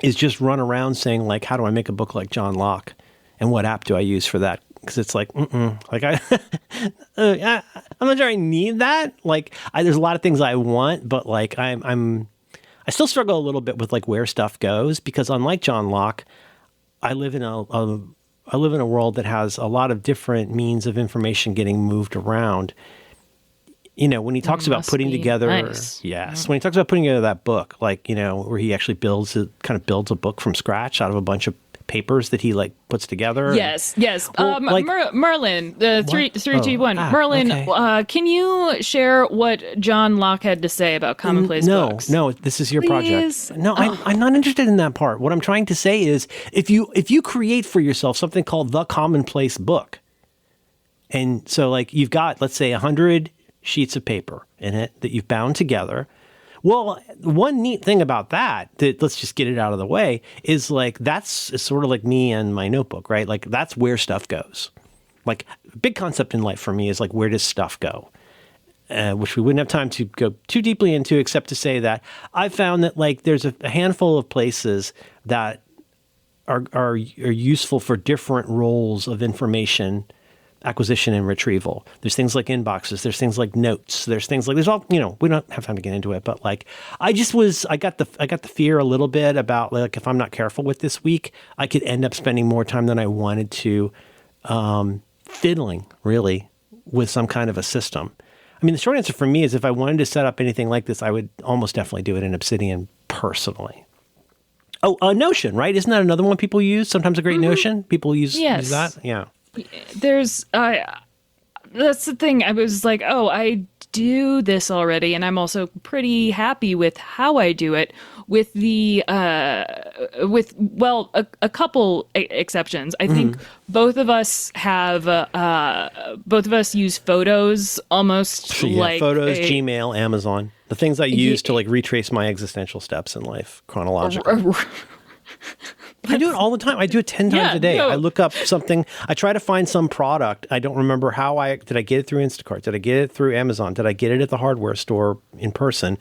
is just run around saying, like, how do I make a book like John Locke? And what app do I use for that? Because it's like, like I'm not sure I need that. Like, there's a lot of things I want, but like I still struggle a little bit with like where stuff goes because unlike John Locke, I live in a world that has a lot of different means of information getting moved around. When he talks about putting together, nice. Yes, when he talks about putting together that book, like, where he actually builds a book from scratch out of a bunch of papers that he like puts together. Yes. Well, like, Merlin, the 3G1. Merlin, okay. Can you share what John Locke had to say about commonplace books? No, this is your Please? project. No, I'm not interested in that part. What I'm trying to say is if you create for yourself something called the commonplace book, and so like you've got, let's say 100 sheets of paper in it that you've bound together. Well, one neat thing about that let's just get it out of the way, is like that's sort of like me and my notebook, right? Like that's where stuff goes. Like a big concept in life for me is like, where does stuff go? Which we wouldn't have time to go too deeply into, except to say that I found that like there's a handful of places that are useful for different roles of information acquisition and retrieval. There's things like inboxes. There's things like notes. There's things like, there's all, we don't have time to get into it, but like, I got the fear a little bit about like, if I'm not careful with this week, I could end up spending more time than I wanted to, fiddling really with some kind of a system. I mean, the short answer for me is if I wanted to set up anything like this, I would almost definitely do it in Obsidian personally. Oh, Notion, right? Isn't that another one people use? Sometimes a great Notion. People use that. Yeah. There's that's the thing. I was like, oh, I do this already, and I'm also pretty happy with how I do it. With the a couple exceptions. I think both of us use photos almost like photos, Gmail, Amazon, the things I use to like retrace my existential steps in life chronologically. I do it all the time. I do it 10 times a day. No. I look up something. I try to find some product. I don't remember did I get it through Instacart? Did I get it through Amazon? Did I get it at the hardware store in person?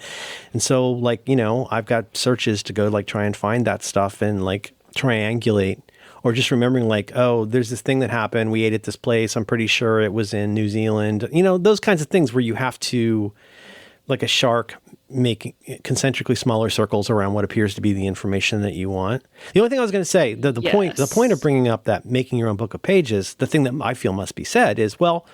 And so like, I've got searches to go like try and find that stuff and like triangulate, or just remembering like, oh, there's this thing that happened. We ate at this place. I'm pretty sure it was in New Zealand. Those kinds of things where you have to, like a shark, making concentrically smaller circles around what appears to be the information that you want. The only thing I was going to say, the point of bringing up that making your own book of pages, the thing that I feel must be said is, well,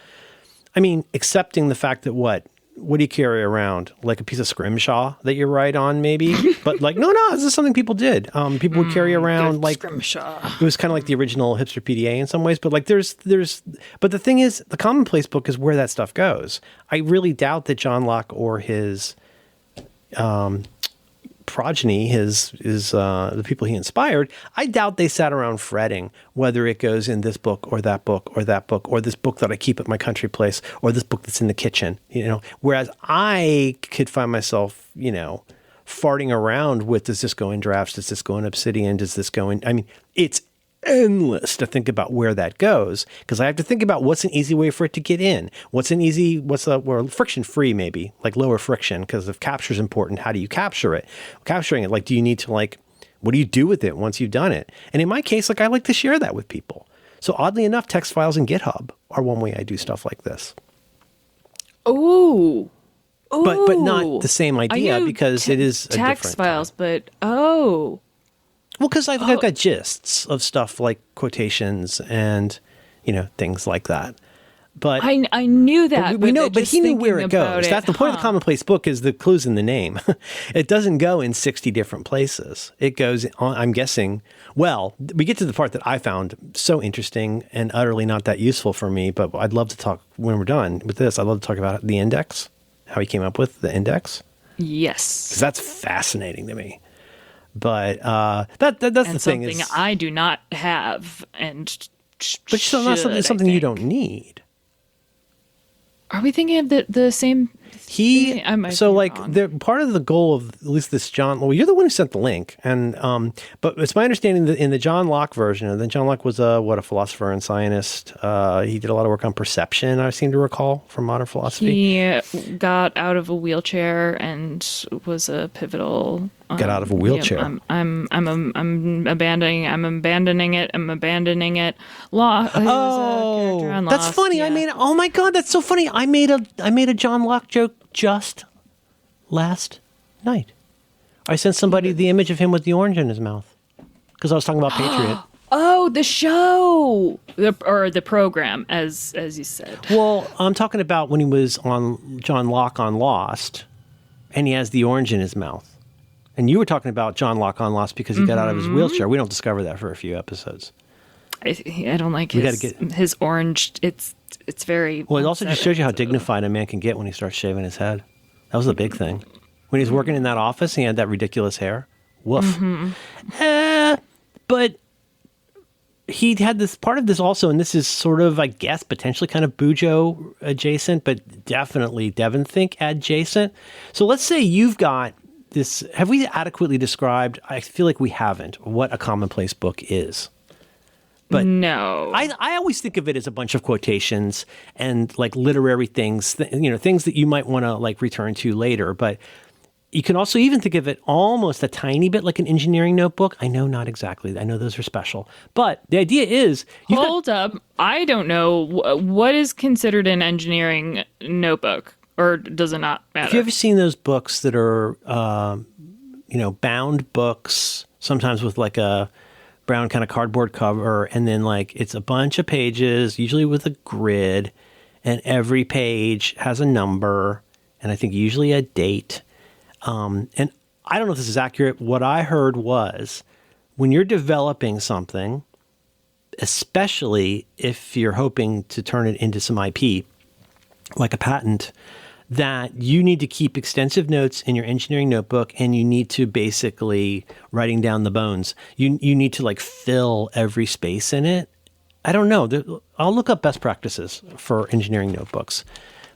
I mean, accepting the fact that what do you carry around? Like a piece of scrimshaw that you write on maybe? But like, no, this is something people did. People would carry around like scrimshaw. It was kind of like the original hipster PDA in some ways, but like but the thing is, the commonplace book is where that stuff goes. I really doubt that John Locke or his progeny, the people he inspired, I doubt they sat around fretting whether it goes in this book or that book or that book or this book that I keep at my country place or this book that's in the kitchen, whereas I could find myself, farting around with, does this go in drafts? Does this go in Obsidian? Does this go in? I mean, it's endless to think about where that goes, because I have to think about what's an easy way for it to get in. What's friction free, maybe like lower friction, because if capture is important, how do you capture it? Capturing it, like, do you need to what do you do with it once you've done it? And in my case, like, I like to share that with people. So oddly enough, text files in GitHub are one way I do stuff like this. Oh. But not the same idea, because it is a text files, time. But oh. Well, because I've got gists of stuff like quotations and, things like that. But I knew that. But we know, but he knew where it goes. That's the point of the commonplace book, is the clues in the name. It doesn't go in 60 different places. It goes on, I'm guessing. Well, we get to the part that I found so interesting and utterly not that useful for me, but I'd love to talk when we're done with this. I'd love to talk about the index, how he came up with the index. Yes. Because that's fascinating to me. But that's the thing. Something I do not have, but it's not something you don't need. Are we thinking of the same? Part of the goal of at least this John. Well, you're the one who sent the link, and but it's my understanding that in the John Locke version, and then John Locke was a philosopher and scientist. He did a lot of work on perception, I seem to recall, from modern philosophy. He got out of a wheelchair and was a pivotal. Got out of a wheelchair. I'm abandoning it. I'm abandoning it. Oh, that's funny. Yeah. Oh my God, that's so funny. I made a John Locke joke just last night. I sent somebody the image of him with the orange in his mouth because I was talking about Patriot. Oh, the show, or the program, as you said. Well, I'm talking about when he was on John Locke on Lost, and he has the orange in his mouth. And you were talking about John Locke on Lost because he got out of his wheelchair. We don't discover that for a few episodes. I don't like his orange. It's very. Well, it also just shows you how dignified a man can get when he starts shaving his head. That was the big thing. When he was working in that office, he had that ridiculous hair. Woof. Mm-hmm. But he had this part of this also, and this is sort of, I guess, potentially kind of Bujo adjacent, but definitely Devon Think adjacent. So let's say you've got this. Have we adequately described? I feel like we haven't. What a commonplace book is. But no, I always think of it as a bunch of quotations and like literary things, things that you might want to like return to later. But you can also even think of it almost a tiny bit like an engineering notebook. I know, not exactly. I know those are special. But the idea is... Hold up. I don't know. What is considered an engineering notebook? Or does it not matter? Have you ever seen those books that are, bound books, sometimes with like a brown kind of cardboard cover, and then like it's a bunch of pages, usually with a grid, and every page has a number, and I think usually a date. And I don't know if this is accurate. What I heard was when you're developing something, especially if you're hoping to turn it into some IP, like a patent, that you need to keep extensive notes in your engineering notebook, and you need to basically writing down the bones. You need to like fill every space in it. I don't know. I'll look up best practices for engineering notebooks.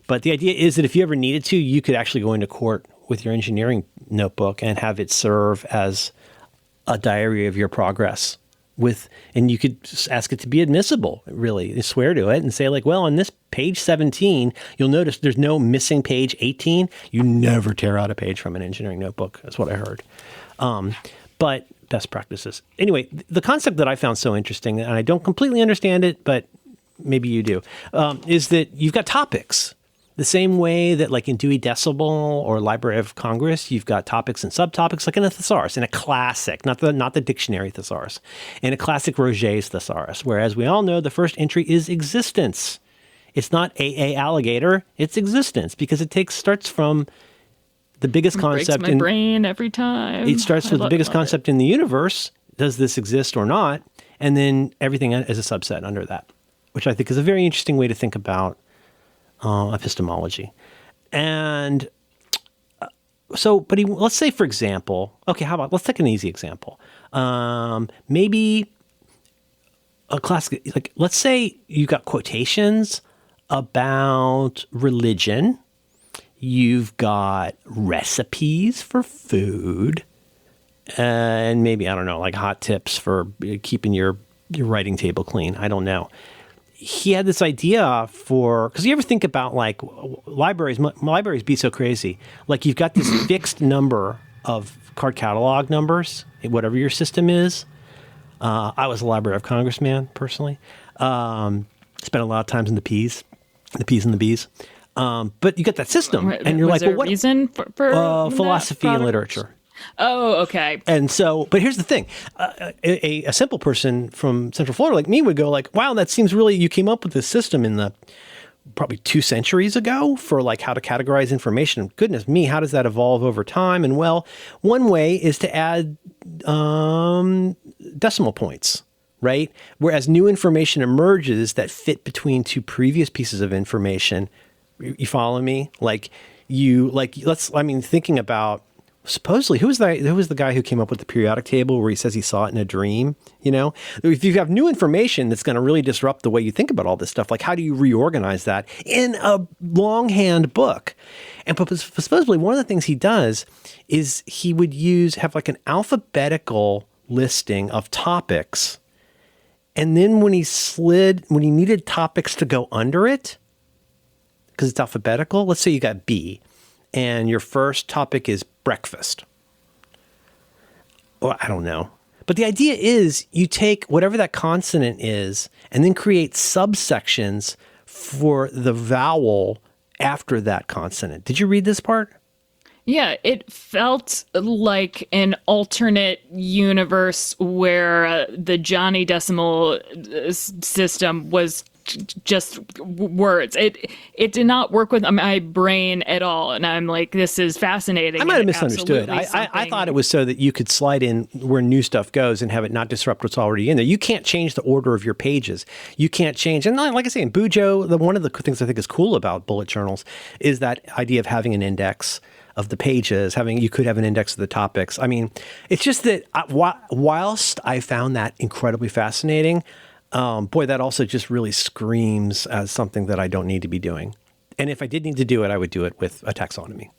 But the idea is that if you ever needed to, you could actually go into court with your engineering notebook and have it serve as a diary of your progress and you could ask it to be admissible, really. You swear to it and say like, well, on this page 17, you'll notice there's no missing page 18. You never tear out a page from an engineering notebook. That's what I heard. But best practices. Anyway, the concept that I found so interesting, and I don't completely understand it, but maybe you do, is that you've got topics. The same way that like in Dewey Decimal or Library of Congress, you've got topics and subtopics, like in a thesaurus, in a classic, not the dictionary thesaurus, in a classic Roget's thesaurus, whereas we all know the first entry is existence. It's not AA alligator, it's existence, because it starts from the biggest concept. Breaks my brain every time. It starts with the biggest concept in the universe. Does this exist or not? And then everything is a subset under that, which I think is a very interesting way to think about epistemology. And let's say, for example, let's take an easy example. Maybe a classic, like, let's say you got quotations about religion. You've got recipes for food, and maybe, I don't know, like hot tips for keeping your writing table clean. I don't know. He had this idea because you ever think about like libraries be so crazy. Like you've got this fixed number of card catalog numbers, whatever your system is. I was a Library of Congress man, personally. Spent a lot of times in the P's and the B's. But you got that system, and you're was like, there well, what? A reason for philosophy and literature. Oh, okay. And so, but here's the thing. A simple person from Central Florida like me would go like, wow, that seems really, you came up with this system in the probably 2 centuries ago for like how to categorize information. Goodness me, how does that evolve over time? And well, one way is to add decimal points, right? Whereas new information emerges that fit between 2 previous pieces of information. You follow me? Thinking about, supposedly, who was the guy who came up with the periodic table where he says he saw it in a dream? You know, if you have new information that's going to really disrupt the way you think about all this stuff, like how do you reorganize that in a longhand book? And supposedly one of the things he does is he would have like an alphabetical listing of topics. And then when he needed topics to go under it, because it's alphabetical, let's say you got B, and your first topic is breakfast. Well, I don't know. But the idea is you take whatever that consonant is and then create subsections for the vowel after that consonant. Did you read this part? Yeah, it felt like an alternate universe where the Johnny Decimal system was just words. It did not work with my brain at all, and I'm like, this is fascinating. I might have misunderstood. I thought it was so that you could slide in where new stuff goes and have it not disrupt what's already in there. You can't change the order of your pages. You can't change, and like I say, in Bujo, one of the things I think is cool about bullet journals is that idea of having an index of the pages, you could have an index of the topics. I mean, it's just that whilst I found that incredibly fascinating, boy, that also just really screams as something that I don't need to be doing. And if I did need to do it, I would do it with a taxonomy.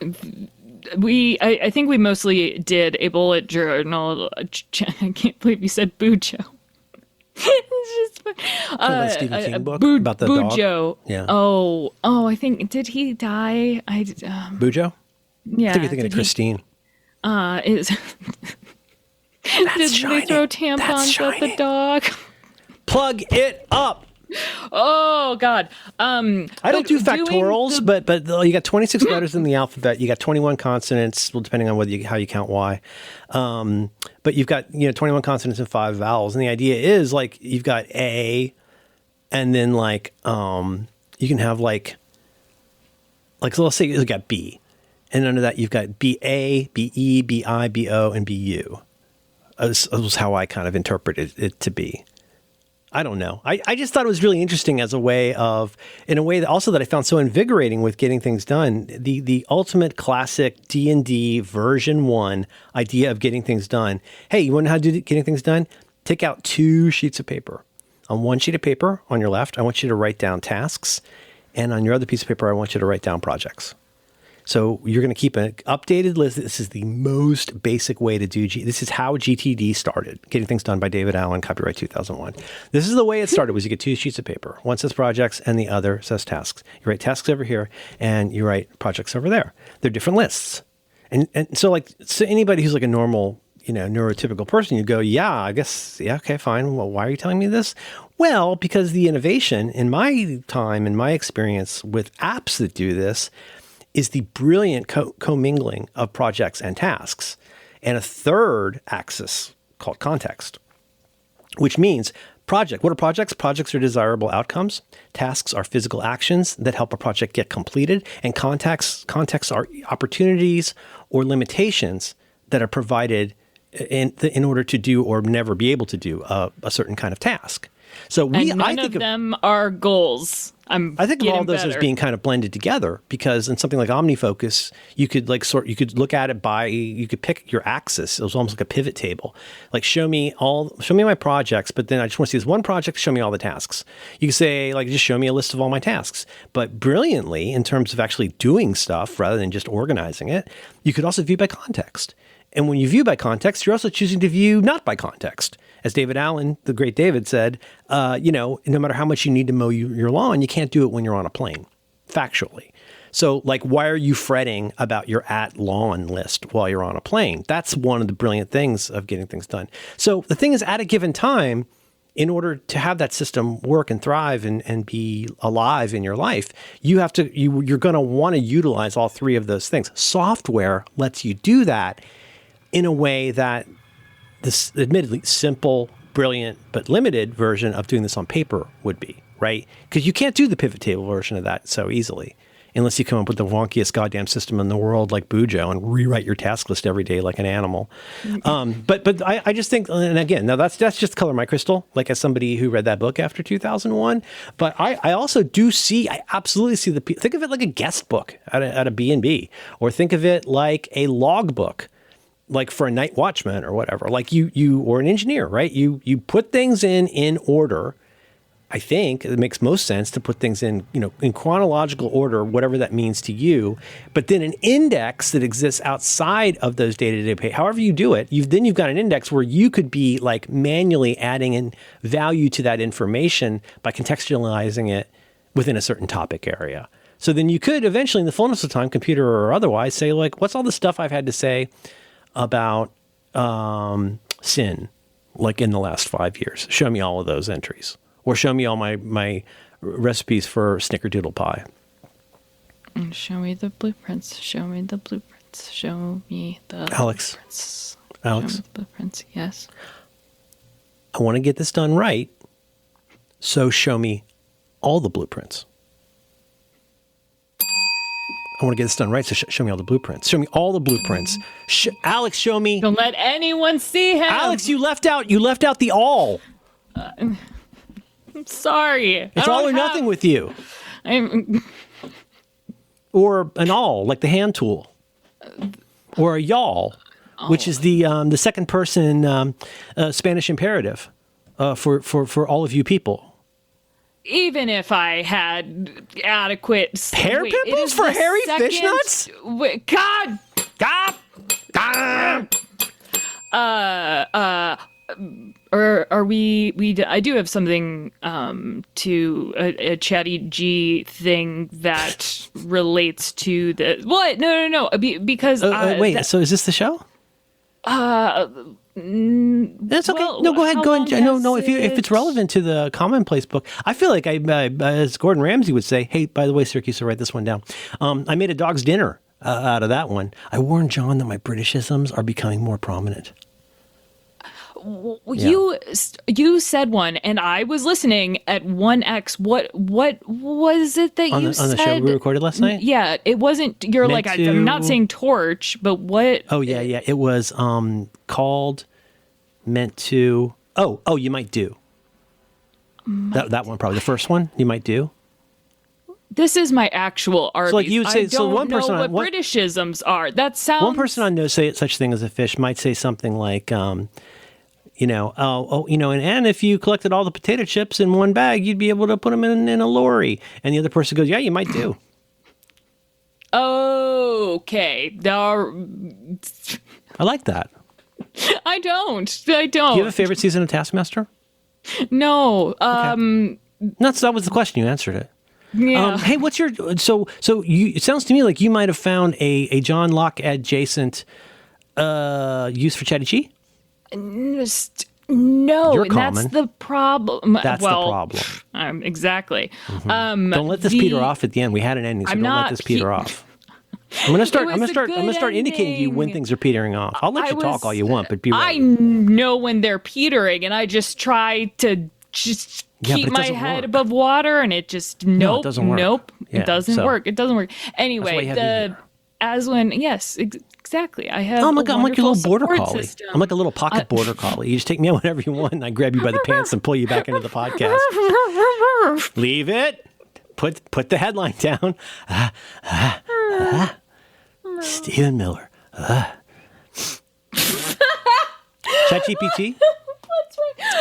I think we mostly did a bullet journal. I can't believe you said Bujo. It's just that Stephen King book about the Bujo. dog? Yeah. Oh, I think, did he die? Bujo? Yeah. I think you're thinking of Christine. Is did shining. they throw That's tampons at the shining. dog? Plug it up. Oh God. I don't do factorials, but you got 26 letters in the alphabet. You got 21 consonants, well, depending on how you count Y. But you've got 21 consonants and 5 vowels, and the idea is like you've got A, and then like you can have like so let's say you've got B, and under that you've got BA, BE, BI, BO, and BU. That was how I kind of interpreted it to be. I don't know. I just thought it was really interesting as a way that also that I found so invigorating with getting things done. The ultimate classic D&D version 1 idea of getting things done. Hey, you want to know how to do getting things done? Take out 2 sheets of paper. On one sheet of paper on your left, I want you to write down tasks. And on your other piece of paper, I want you to write down projects. So you're going to keep an updated list. This is the most basic way to do this is how GTD started. Getting Things Done by David Allen, copyright 2001. This is the way it started, was you get 2 sheets of paper. One says projects and the other says tasks. You write tasks over here and you write projects over there. They're different lists. And so anybody who's like a normal, neurotypical person, you go, yeah, okay, fine. Well, why are you telling me this? Well, because the innovation in my time, in my experience with apps that do this, is the brilliant commingling of projects and tasks, and a third axis called context, which means project. What are projects? Projects are desirable outcomes. Tasks are physical actions that help a project get completed, and contexts are opportunities or limitations that are provided in order to do or never be able to do a certain kind of task. So I think of them are goals. I think of all those as being kind of blended together, because in something like OmniFocus, you could look at it you could pick your axis. It was almost like a pivot table. Like show me my projects, but then I just want to see this one project, show me all the tasks. You could say like, just show me a list of all my tasks. But brilliantly, in terms of actually doing stuff rather than just organizing it, you could also view by context. And when you view by context, you're also choosing to view not by context. As David Allen, the great David, said, no matter how much you need to mow your lawn, you can't do it when you're on a plane, factually. So, like, why are you fretting about your at-lawn list while you're on a plane? That's one of the brilliant things of getting things done. So the thing is, at a given time, in order to have that system work and thrive and be alive in your life, you're going to want to utilize all 3 of those things. Software lets you do that in a way that this admittedly simple, brilliant, but limited version of doing this on paper would be, right? Because you can't do the pivot table version of that so easily unless you come up with the wonkiest goddamn system in the world like Bujo and rewrite your task list every day like an animal. But I just think, and again, now that's just color my crystal, like as somebody who read that book after 2001. But I also I absolutely see think of it like a guest book at a B&B, or think of it like a log book, like for a night watchman or whatever, like you or an engineer, right? You put things in order. I think it makes most sense to put things in chronological order, whatever that means to you, but then an index that exists outside of those day-to-day however you do it, you've got an index where you could be like manually adding in value to that information by contextualizing it within a certain topic area. So then you could eventually, in the fullness of time, computer or otherwise, say like, what's all the stuff I've had to say about sin, like in the last 5 years? Show me all of those entries, or show me all my recipes for snickerdoodle pie. Show me the blueprints. Show me the blueprints. Show me the Alex. blueprints. Alex. Show me the blueprints. Yes. I want to get this done right, so show me all the blueprints. I want to get this done right, so show me all the blueprints. Show me all the blueprints. Alex, show me. Don't let anyone see him. Alex, you left out the all. I'm sorry. It's all or nothing with you. Or an all, like the hand tool. Or a y'all, which is the second person Spanish imperative for all of you people. Even if I had adequate hair pimples for hairy fishnets? God! or are I do have something to a Chatty G thing that relates to the what? No. Because wait, so is this the show? That's okay. well, No, go ahead. how Go ahead. long No. has If it's it- relevant to the commonplace book, I feel like as Gordon Ramsay would say, "Hey, by the way, Syracuse, write this one down." I made a dog's dinner out of that one. I warned John that my Britishisms are becoming more prominent. You said one, and I was listening at 1x. What was it that On you the said? show we recorded last night? Yeah, it wasn't. You're Meant like, to- I'm not saying torch, but what? Oh yeah. It was meant to. Oh, you might do. That one probably the first one you might do. This is my actual Arby's. So like you would say, I don't one person know on what Britishisms are. That sounds. one person on No Say Such Thing as a Fish might say something like, and if you collected all the potato chips in one bag, you'd be able to put them in a lorry. And the other person goes, yeah, you might do. Okay. I like that. I don't. Do you have a favorite season of Taskmaster? No. That was the question. You answered it. Yeah. Hey, what's your it sounds to me like you might have found a John Locke adjacent use for Chatty G. No, You're and that's common. the problem. That's the problem. Exactly. Don't let this peter off at the end. We had an ending, so I'm don't let not this peter off. I'm gonna start. It I'm was gonna a start. I'm gonna good start indicating to you when ending. things are petering off. I'll let you talk all you want, but be I ready. know when they're petering, and I just try to just Yeah, but keep it my doesn't head work. above water, and it just it doesn't work. Nope, Yeah, it doesn't so- work. It doesn't work. why Anyway, you have me here. exactly. I have. Oh, I'm like your little border support collie. system. I'm like a little pocket border collie. You just take me out whenever you want, and I grab you by the pants and pull you back into the podcast. Leave it. Put the headline down. Stephen Miller. ChatGPT.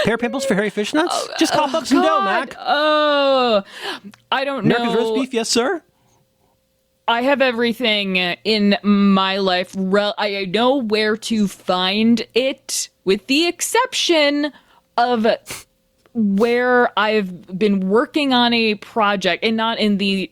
Pear pimples for hairy fishnuts? Just cough up some dough, Mac. Oh, I don't America's roast know. beef, yes, sir. I have everything in my life. I know where to find it, with the exception of where I've been working on a project, and not in the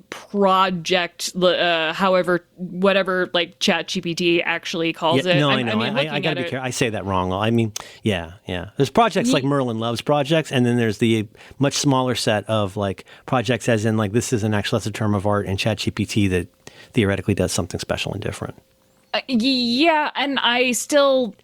project, however, whatever ChatGPT actually calls it. No, I I'm- know. mean, I looking gotta at be it- careful. I say that wrong. I mean, yeah. There's projects like Merlin Loves projects, and then there's the much smaller set of projects, as in this isn't actually, that's a term of art in ChatGPT that theoretically does something special and different. Yeah, and I still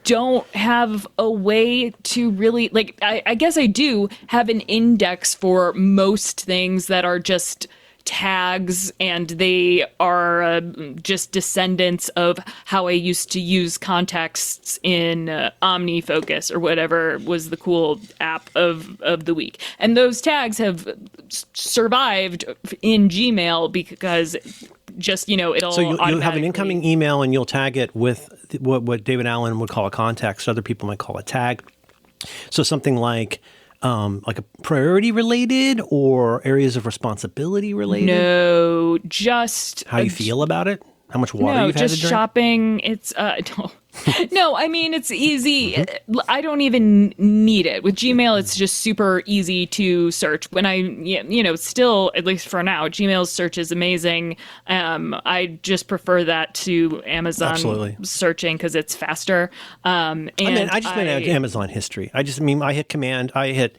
don't have a way to really I guess I do have an index for most things that are just tags, and they are just descendants of how I used to use contexts in OmniFocus or whatever was the cool app of the week. And those tags have survived in Gmail because just, it'll So you'll have an automatically- incoming email, and you'll tag it with what David Allen would call a context. Other people might call a tag. So something like a priority related or areas of responsibility related. No, just How you feel about it? How much water no, you've had to just drink? shopping. It's no, I mean it's easy. Mm-hmm. I don't even need it with Gmail. It's just super easy to search. When still, at least for now, Gmail's search is amazing. I just prefer that to Amazon Absolutely. searching because it's faster. And I just meant Amazon history. I hit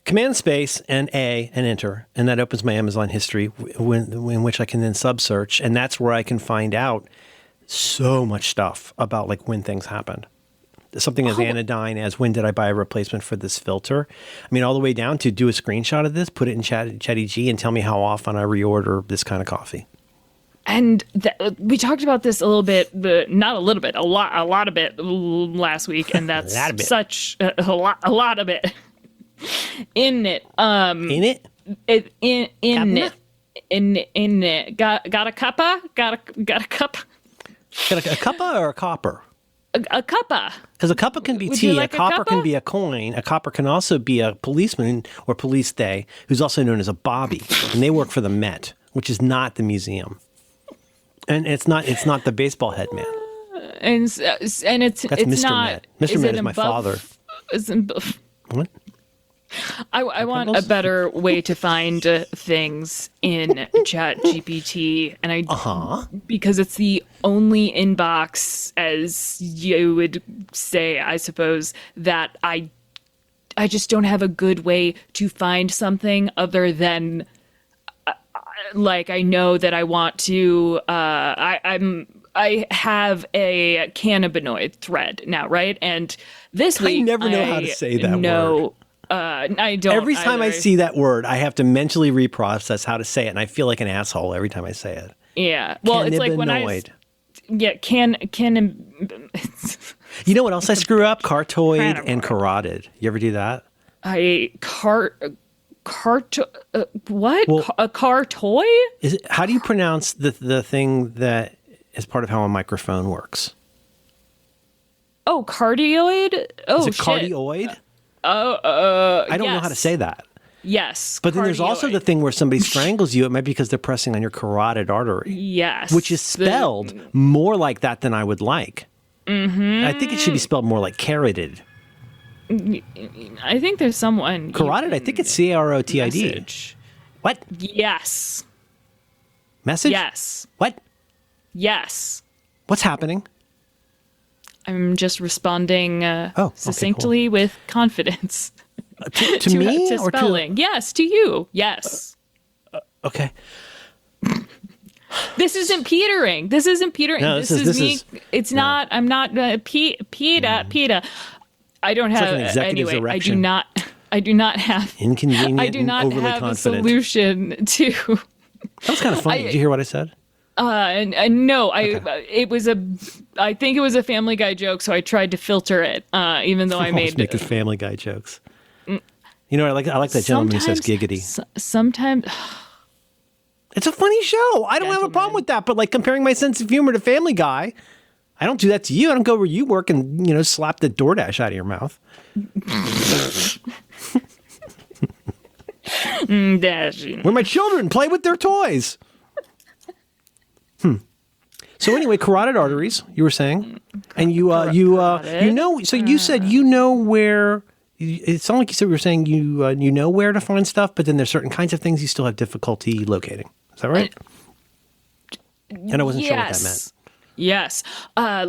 command space and A and enter, and that opens my Amazon history in which I can then sub search, and that's where I can find out so much stuff about when things happened. Something as anodyne as when did I buy a replacement for this filter? I mean, all the way down to do a screenshot of this, put it in Chatty G, and tell me how often I reorder this kind of coffee. And we talked about this a little bit, but not a little bit, a lot of it last week, and that's Lot of it. such a lot of it. In it, In it? in it. Got a cuppa? Got a cup? Got a cuppa or a copper? A cuppa. Because a cuppa can be Would you tea, like a a copper can cuppa? be a coin, a copper can also be a policeman or police day, who's also known as a bobby, and they work for the Met, which is not the museum, and it's not the baseball head man. and it's That's it's Mr. not. Med. Mr. Med is my father. What? I want Pringles? a better way to find things in Chat GPT, and because it's the only inbox, as you would say, I suppose, that I just don't have a good way to find something other than like I know that I want to. I have a cannabinoid thread now, right? And this week I never know how to say that word. I don't. Every time I either. see that word, I have to mentally reprocess how to say it, and I feel like an asshole every time I say it. Yeah. Well, it's like when I. Cannabinoid. Yeah, You know what else I screw up? Cartoid Cannabinoid. and carotid. You ever do that? What? Well- A car toy? Is it, how do you pronounce the thing that is part of how a microphone works? Oh, cardioid? Oh, Is it shit. cardioid? I don't know how to yes. say that. Yes. But then there's also cardioid. the thing where somebody strangles you. It might be because they're pressing on your carotid artery. Yes. Which is spelled more like that than I would like. Mm-hmm. I think it should be spelled more like carotid. I think there's someone. Carotid, I think it's carotid. Message. What? Yes. Message? Yes. What? Yes. What's happening? I'm just responding okay, succinctly with confidence. To me to or spelling. Yes, to you. Yes. Okay. This isn't petering. This isn't petering. No, this this is me. is- It's not. I'm not. PETA. I don't have. like an executive's Anyway, erection. I do not have. Inconvenient I do and not overly have confident. a solution to. That was kind of funny. Did you hear what I said? And no, it was a. I think it was a Family Guy joke, so I tried to filter it, even though I Always made. making Family Guy jokes. You know, I like that gentleman who says giggity. Sometimes. It's a funny show. I don't have a problem with that. But like comparing my sense of humor to Family Guy, I don't do that to you. I don't go where you work and, slap the DoorDash out of your mouth. Where my children play with their toys. So anyway, carotid arteries, you were saying, and you know. So you said you know where. It sounded like you saying you know where to find stuff, but then there's certain kinds of things you still have difficulty locating. Is that right? And I wasn't sure what that meant. Yes. I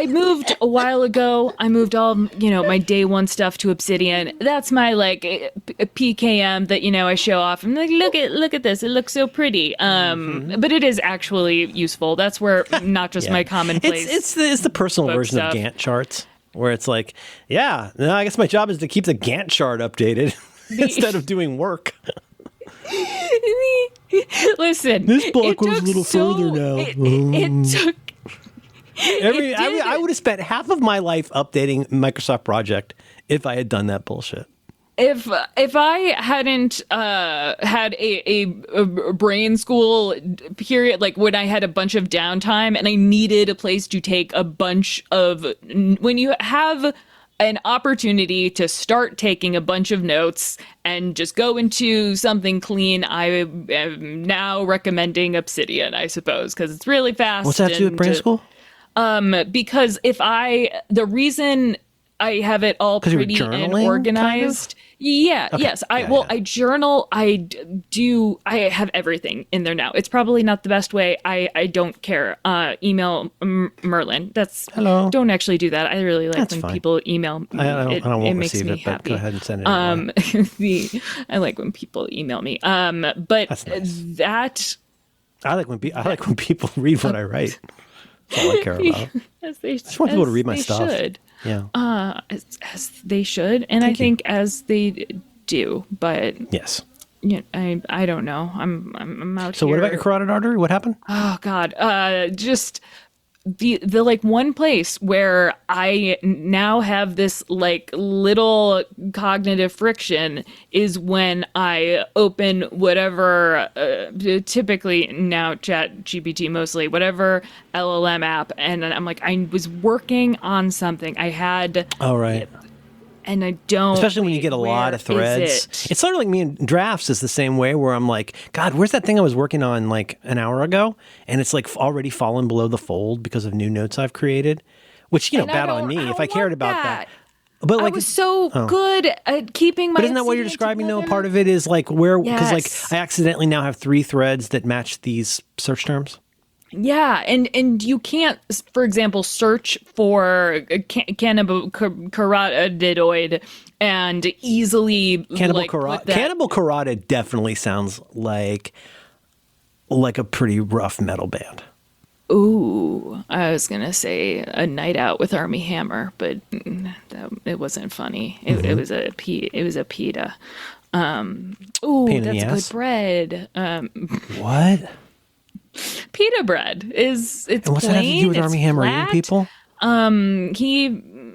moved a while ago. I moved all, my day one stuff to Obsidian. That's my PKM that, I show off. I'm like, look at this. It looks so pretty. But it is actually useful. That's where not just my commonplace. It's the personal version stuff. of Gantt charts where it's like, I guess my job is to keep the Gantt chart updated instead of doing work. Listen, this block goes a little further now. It took. I would have spent half of my life updating Microsoft Project if I had done that bullshit. If I hadn't had a brain school period, like when I had a bunch of downtime and I needed a place to take a bunch of, when you have an opportunity to start taking a bunch of notes and just go into something clean, I am now recommending Obsidian, I suppose, because it's really fast. What's that to do with brain school? Because the reason I have it all pretty and organized. Kind of? Yeah. Okay. Yes. I journal. I have everything in there now. It's probably not the best way. I don't care. Email Merlin. Hello. Don't actually do that. I really like when people email me. I don't it makes me happy. But go ahead and send it. I like when people email me. But that's nice. that. I like when people read what I write. That's all I care about. I just want people to read my stuff. Should. Yeah. As they should, and I think as they do, but yes. I don't know. I'm out here. So what about your carotid artery? What happened? Oh God. Just the one place where I now have this little cognitive friction is when I open whatever, typically now Chat GPT mostly, whatever LLM app, and I'm like, I was working on something. I had. Oh right. and I don't. Especially when you get a lot of threads. It's sort of like me in drafts is the same way, where I'm like, God, where's that thing I was working on like an hour ago? And it's like already fallen below the fold because of new notes I've created, which, bad on me if I cared about that. But like, I was so good at keeping my. But isn't that what you're describing though? Part of it is like because Yes. like I accidentally now have 3 threads that match these search terms. Yeah, and you can't, for example, search for cannabinoid and easily Cannibal like, put that- Cannibal Carotid definitely sounds like a pretty rough metal band. Ooh, I was gonna say A Night Out with Army Hammer, but it wasn't funny. It was a pita. Ooh, Pain in the that's ass? good bread. What? Pita bread it's And what's that have to plain, do with it's Army Hammer eating flat. people? He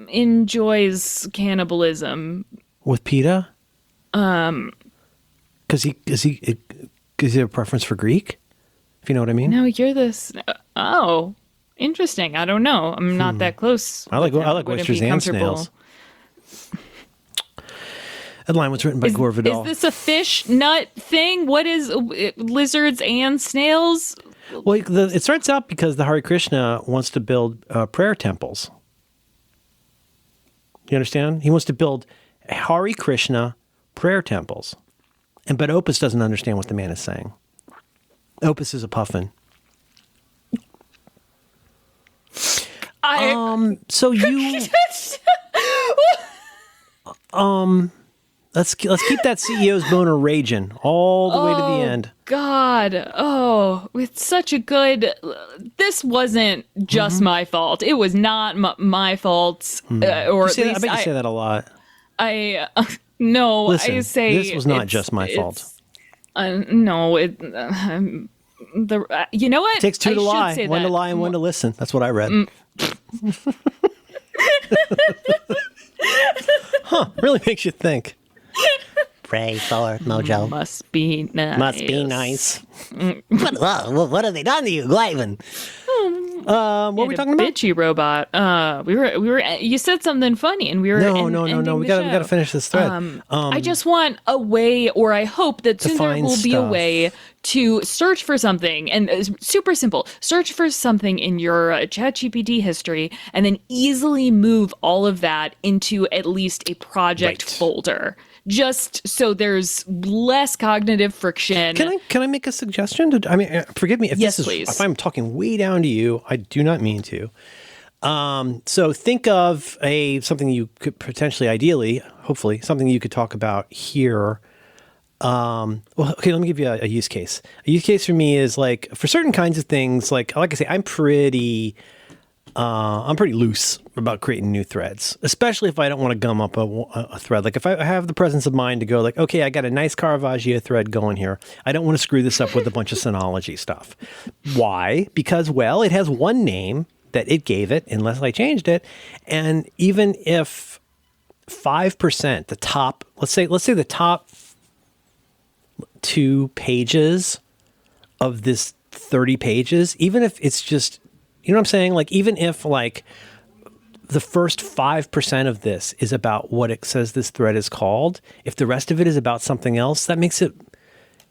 enjoys cannibalism. With PETA? Because he have a preference for Greek? If you know what I mean? No, you're this. Oh, interesting. I don't know. I'm not that close. I like with him. oysters Wouldn't be and comfortable. snails. That line was written by Gore Vidal. Is this a fish nut thing? What is lizards and snails? Well, it starts out because the Hare Krishna wants to build prayer temples. You understand? He wants to build Hare Krishna prayer temples. But Opus doesn't understand what the man is saying. Opus is a puffin. So you let's keep that CEO's boner raging all the way to the end. God, it's such a good. This wasn't just my fault. It was not my fault, or at least I bet you say that a lot. No, Listen, I say this was not just my fault. No, you know what? It takes 2 to I should lie, say 1 to that. lie and 1 to listen. That's what I read. Really makes you think. Pray for Mojo. Must be nice. Must be nice. What have they done to you, Glavin? What were we talking about? Bitchy robot. We were. You said something funny, and we were. No. ending We the gotta show. finish this thread. I just want a way, or I hope that soon there find will be a stuff. way to search for something, and it's super simple. Search for something in your ChatGPT history, and then easily move all of that into at least a project Right. folder. Just so there's less cognitive friction. Can I make a suggestion? Forgive me if Yes, this is please. if I'm talking way down to you. I do not mean to. So think of something you could potentially, ideally, hopefully, something you could talk about here. Okay, let me give you a use case. A use case for me is like for certain kinds of things. Like I say, I'm pretty loose about creating new threads, especially if I don't want to gum up a thread. Like if I have the presence of mind to go like, okay, I got a nice Caravaggio thread going here. I don't want to screw this up with a bunch of Synology stuff. Why? Because, well, it has one name that it gave it, unless I changed it. And even if 5%, the top, let's say the top 2 pages of this 30 pages, even if it's just, you know what I'm saying? Like, even if like the first 5% of this is about what it says this thread is called, if the rest of it is about something else, that makes it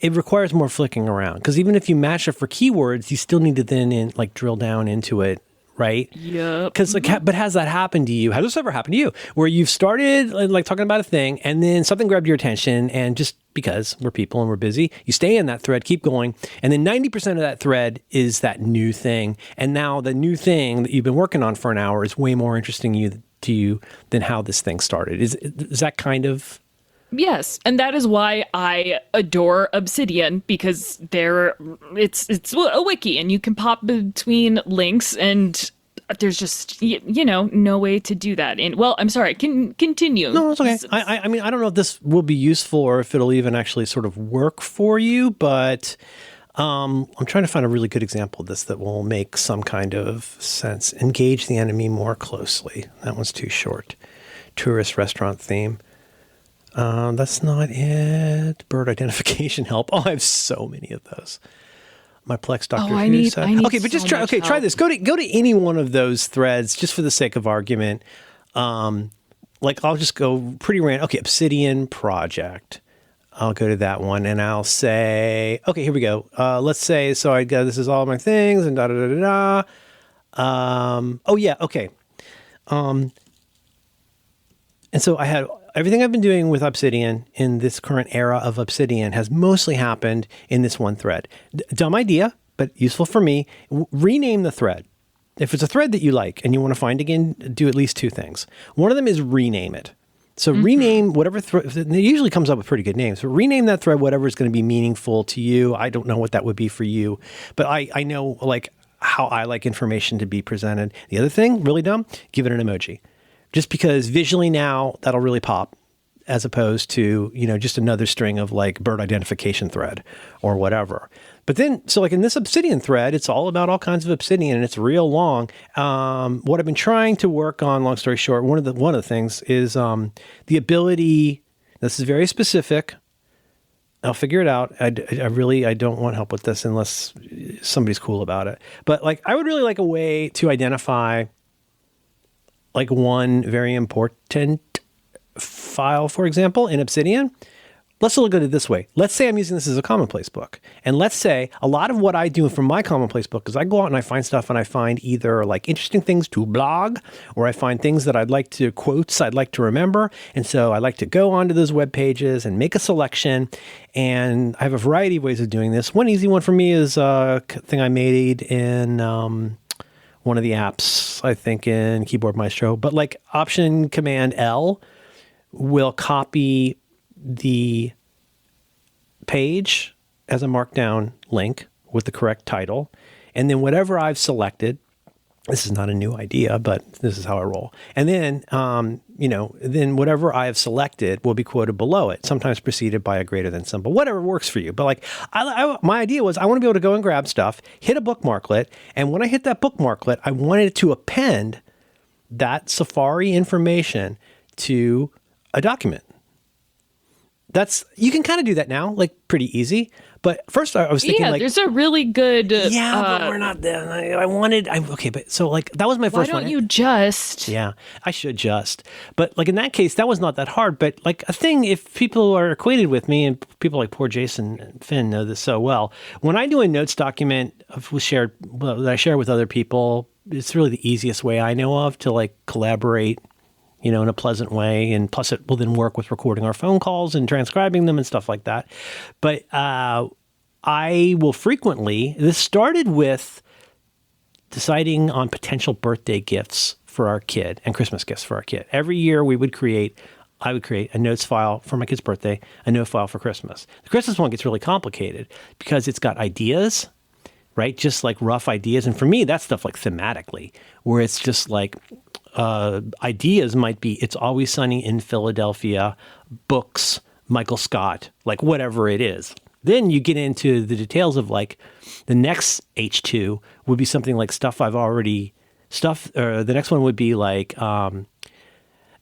requires more flicking around. Because even if you match it for keywords, you still need to then drill down into it, right? Yep. Because but has that happened to you? Has this ever happened to you where you've started like talking about a thing and then something grabbed your attention, and just because we're people and we're busy, you stay in that thread, keep going, and then 90% of that thread is that new thing, and now the new thing that you've been working on for an hour is way more interesting to you than how this thing started. Is that kind of? Yes, and that is why I adore Obsidian, because it's a wiki, and you can pop between links, and there's just no way to do that. Well, I'm sorry. Continue. No, it's okay. I mean, I don't know if this will be useful or if it'll even actually sort of work for you, but I'm trying to find a really good example of this that will make some kind of sense. Engage the enemy more closely. That one's too short. Tourist restaurant theme. That's not it. Bird identification help. Oh, I have so many of those. My Plex Doctor Who set. I need okay, but just so much try help. this. Go to any one of those threads just for the sake of argument. like I'll just go pretty random. Okay, Obsidian project. I'll go to that one and I'll say, okay, here we go. Let's say, so I go, this is all my things and da da da da da. Oh yeah, okay. And so I had everything I've been doing with Obsidian in this current era of Obsidian has mostly happened in this one thread. Dumb idea, but useful for me. Rename the thread. If it's a thread that you like and you want to find again, do at least two things. One of them is rename it. So rename whatever thread, it usually comes up with pretty good names, but rename that thread whatever is going to be meaningful to you. I don't know what that would be for you, but I know like how I like information to be presented. The other thing, really dumb, give it an emoji. Just because visually now that'll really pop as opposed to, just another string of like bird identification thread or whatever. But then, so like in this Obsidian thread, it's all about all kinds of Obsidian and it's real long. What I've been trying to work on, long story short, one of the things is the ability, this is very specific. I'll figure it out. I don't want help with this unless somebody's cool about it. But like, I would really like a way to identify like one very important file, for example, in Obsidian. Let's look at it this way. Let's say I'm using this as a commonplace book. And let's say a lot of what I do from my commonplace book is I go out and I find stuff and I find either like interesting things to blog or I find things that quotes I'd like to remember. And so I like to go onto those web pages and make a selection. And I have a variety of ways of doing this. One easy one for me is a thing I made in one of the apps, I think in Keyboard Maestro. But like Option Command L will copy the page as a markdown link with the correct title. And then whatever I've selected, this is not a new idea, but this is how I roll. And then, then whatever I have selected will be quoted below it, sometimes preceded by a greater than symbol, whatever works for you. But like, my idea was I want to be able to go and grab stuff, hit a bookmarklet. And when I hit that bookmarklet, I wanted it to append that Safari information to a document. You can kind of do that now, like pretty easy. But first I was thinking there's a really good... but we're not there. Okay, but so like that was my first one. Why don't you just... Yeah, I should just. But like in that case, that was not that hard. But like a thing, if people are acquainted with me and people like poor Jason and Finn know this so well, when I do a notes document that I share with other people, it's really the easiest way I know of to like collaborate in a pleasant way. And plus it will then work with recording our phone calls and transcribing them and stuff like that. But I will frequently, this started with deciding on potential birthday gifts for our kid and Christmas gifts for our kid. Every year I would create a notes file for my kid's birthday, a note file for Christmas. The Christmas one gets really complicated because it's got ideas, right? Just like rough ideas. And for me, that's stuff like thematically, where it's just like, ideas might be It's Always Sunny in Philadelphia, books, Michael Scott, like whatever it is. Then you get into the details of like the next H2 would be something like the next one would be like, the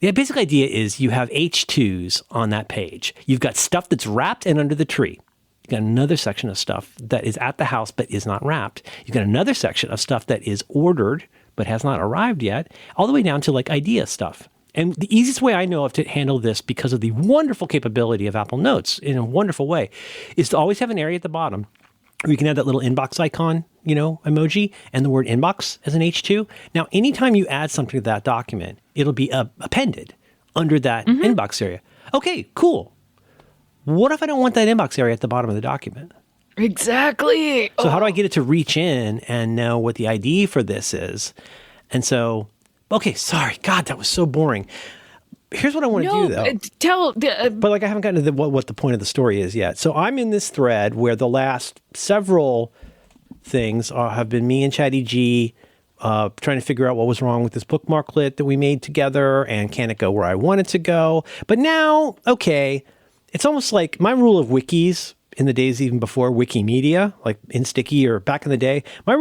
basic idea is you have H2s on that page. You've got stuff that's wrapped and under the tree. You've got another section of stuff that is at the house but is not wrapped. You've got another section of stuff that is ordered but has not arrived yet, all the way down to like idea stuff. And the easiest way I know of to handle this, because of the wonderful capability of Apple Notes in a wonderful way, is to always have an area at the bottom where you can add that little inbox icon, emoji, and the word inbox as an H2. Now, anytime you add something to that document, it'll be appended under that inbox area. Okay, cool. What if I don't want that inbox area at the bottom of the document? Exactly. So how do I get it to reach in and know what the ID for this is? And so, okay, sorry. God, that was so boring. Here's what I want to do, though. But like I haven't gotten to what the point of the story is yet. So I'm in this thread where the last several things have been me and Chatty G trying to figure out what was wrong with this bookmarklet that we made together and can it go where I want it to go. But now, okay, it's almost like my rule of wikis in the days even before Wikimedia, like in Sticky or back in the day, my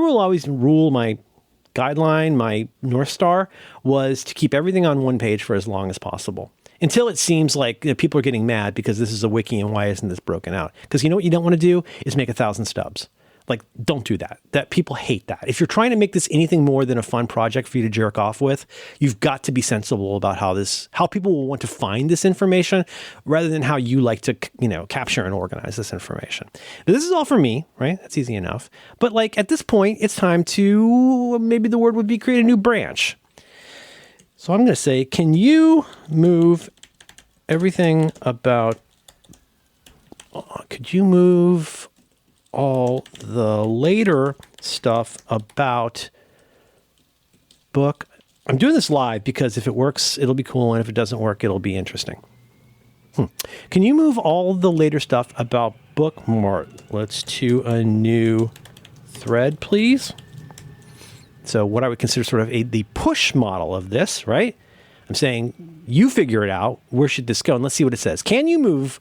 guideline, my North Star was to keep everything on one page for as long as possible. Until it seems like people are getting mad because this is a wiki and why isn't this broken out? Because you know what you don't want to do is make 1,000 stubs. Like, don't do that. That people hate that. If you're trying to make this anything more than a fun project for you to jerk off with, you've got to be sensible about how people will want to find this information rather than how you like to, capture and organize this information. Now, this is all for me, right? That's easy enough. But like at this point, it's time to, maybe the word would be create a new branch. So I'm going to say, can you move everything about, could you move all the later stuff about book? I'm doing this live because if it works, it'll be cool. And if it doesn't work, it'll be interesting. Can you move all the later stuff about bookmark? Let's to a new thread, please. So what I would consider sort of the push model of this, right? I'm saying, you figure it out. Where should this go? And let's see what it says. Can you move,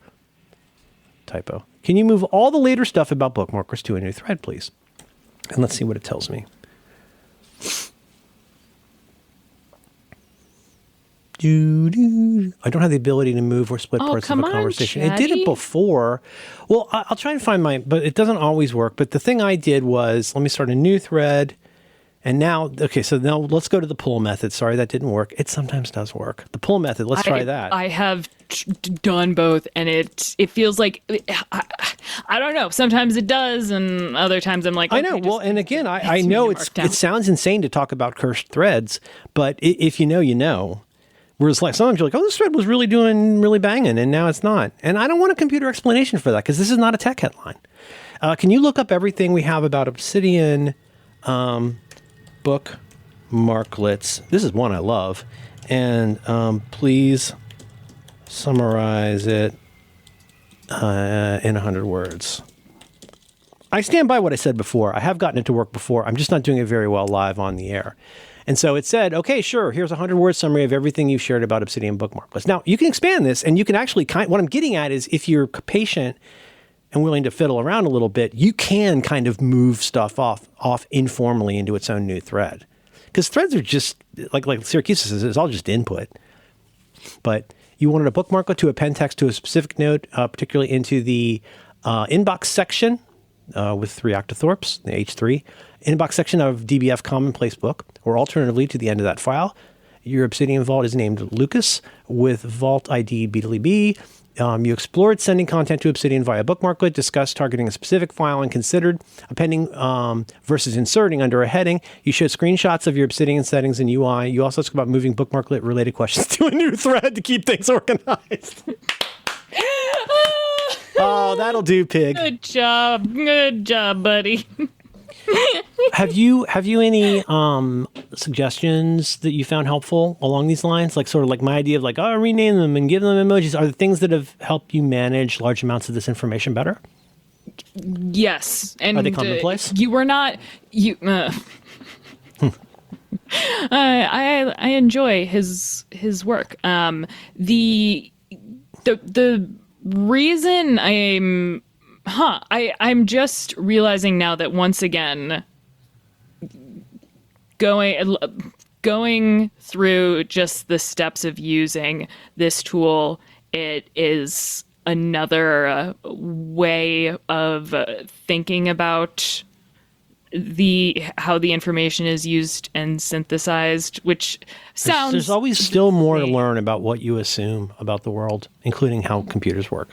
typo, can you move all the later stuff about bookmarkers to a new thread, please? And let's see what it tells me. I don't have the ability to move or split parts of a conversation. Chatty. It did it before. Well, I'll try and find but it doesn't always work. But the thing I did was, let me start a new thread. And now, okay, so now let's go to the pull method. Sorry, that didn't work. It sometimes does work. The pull method, let's try that. I have done both, and it feels like, I don't know. Sometimes it does, and other times I'm like, I know. Well, and again, I know it sounds insane to talk about cursed threads, but if you know, you know. Whereas like sometimes you're like, oh, this thread was really banging, and now it's not. And I don't want a computer explanation for that because this is not a tech headline. Can you look up everything we have about Obsidian bookmarklets? This is one I love. And please summarize it in 100 words. I stand by what I said before. I have gotten it to work before. I'm just not doing it very well live on the air. And so it said, okay, sure, here's a 100-word summary of everything you've shared about Obsidian bookmarklets. Now, you can expand this, and you can actually what I'm getting at is if you're patient and willing to fiddle around a little bit, you can kind of move stuff off informally into its own new thread. Because threads are just, like Syracuse says, it's all just input. But you wanted a bookmarklet to append text to a specific note, particularly into the inbox section with 3 octothorpes, the H3, inbox section of DBF commonplace book, or alternatively to the end of that file. Your Obsidian vault is named Lucas with vault ID B. You explored sending content to Obsidian via bookmarklet, discussed targeting a specific file, and considered appending versus inserting under a heading. You showed screenshots of your Obsidian settings and UI. You also spoke about moving bookmarklet-related questions to a new thread to keep things organized. Oh, that'll do, pig. Good job, buddy. Have you any suggestions that you found helpful along these lines? Like sort of like my idea of like, oh, rename them and give them emojis. Are there things that have helped you manage large amounts of this information better? Yes. And are they commonplace? You were not I enjoy his work. The reason I'm just realizing now that once again, going through just the steps of using this tool, it is another way of thinking about how the information is used and synthesized, which sounds... There's always still more to learn about what you assume about the world, including how computers work.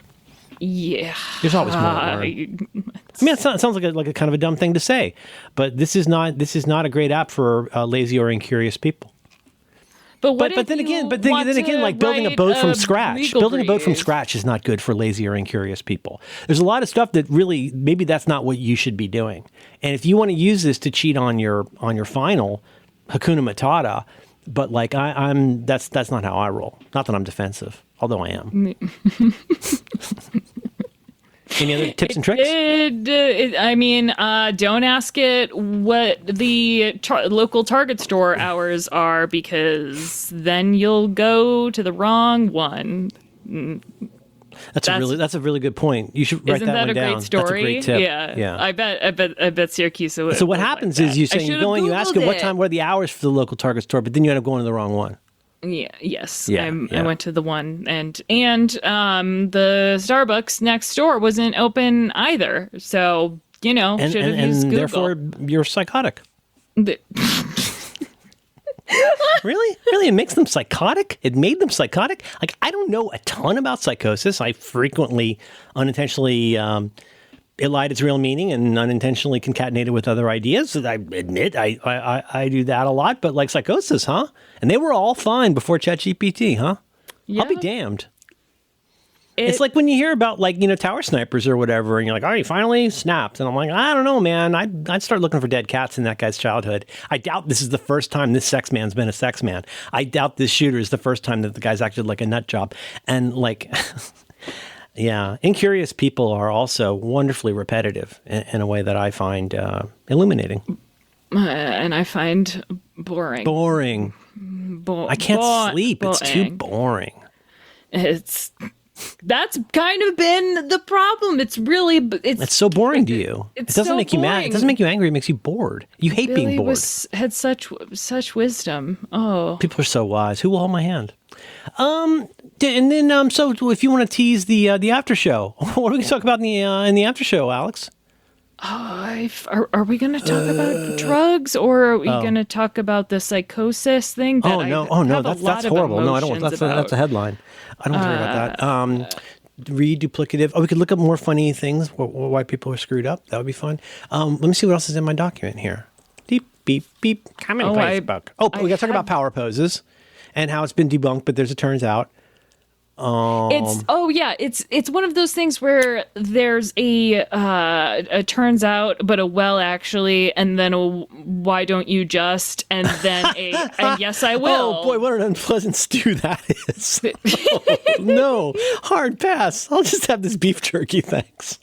Yeah. There's always more to learn. I mean, it sounds like a kind of a dumb thing to say, but this is not a great app for lazy or incurious people. But then again, like building a boat from scratch. Building a boat from scratch is not good for lazy or incurious people. There's a lot of stuff that really maybe that's not what you should be doing. And if you want to use this to cheat on your final, Hakuna Matata, but like that's not how I roll. Not that I'm defensive, although I am. Any other tips and tricks? Don't ask it what the local Target store hours are, because then you'll go to the wrong one. That's a really good point. You should write that one down. Isn't that a great story? That's a great tip. Yeah. I bet Syracuse. So what happens is you go and you ask it what are the hours for the local Target store, but then you end up going to the wrong one. Yeah. Yes. Yeah, I went to the one, and the Starbucks next door wasn't open either. So you know, And, should have and, used and Google. therefore, you're psychotic. The- Really? Really? It makes them psychotic? It made them psychotic? Like, I don't know a ton about psychosis. I frequently, unintentionally, it lied its real meaning and unintentionally concatenated with other ideas. I admit I do that a lot, but like psychosis, huh? And they were all fine before ChatGPT, huh? yeah, I'll be damned. It's like when you hear about like, tower snipers or whatever, and you're like, oh, he finally snapped. And I'm like, I don't know, man. I'd start looking for dead cats in that guy's childhood. I doubt this is the first time this sex man's been a sex man. I doubt this shooter is the first time that the guy's acted like a nut job. And like, yeah, incurious people are also wonderfully repetitive in a way that I find illuminating. and I find boring. Boring. I can't sleep. It's too boring. That's kind of been the problem. It's so boring to you. It doesn't make you mad. It doesn't make you angry. It makes you bored. You hate being bored. Had such wisdom. Oh, people are so wise. Who will hold my hand? And then so if you want to tease the after show, what are we going to talk about in the after show, Alex? Are we going to talk about drugs, or are we going to talk about the psychosis thing? That no, that's horrible. No, I don't want that's a headline. I don't want to hear about that. Reduplicative. Oh, we could look up more funny things why people are screwed up. That would be fun. Let me see what else is in my document here. Beep, beep, beep. Commonplace book. Oh, we got to talk about power poses and how it's been debunked, but there's a turns out. It's one of those things where there's a turns out, but a well actually, and then a why don't you just, and then and yes I will. Oh boy, what an unpleasant stew that is. Oh, no, hard pass. I'll just have this beef jerky, thanks.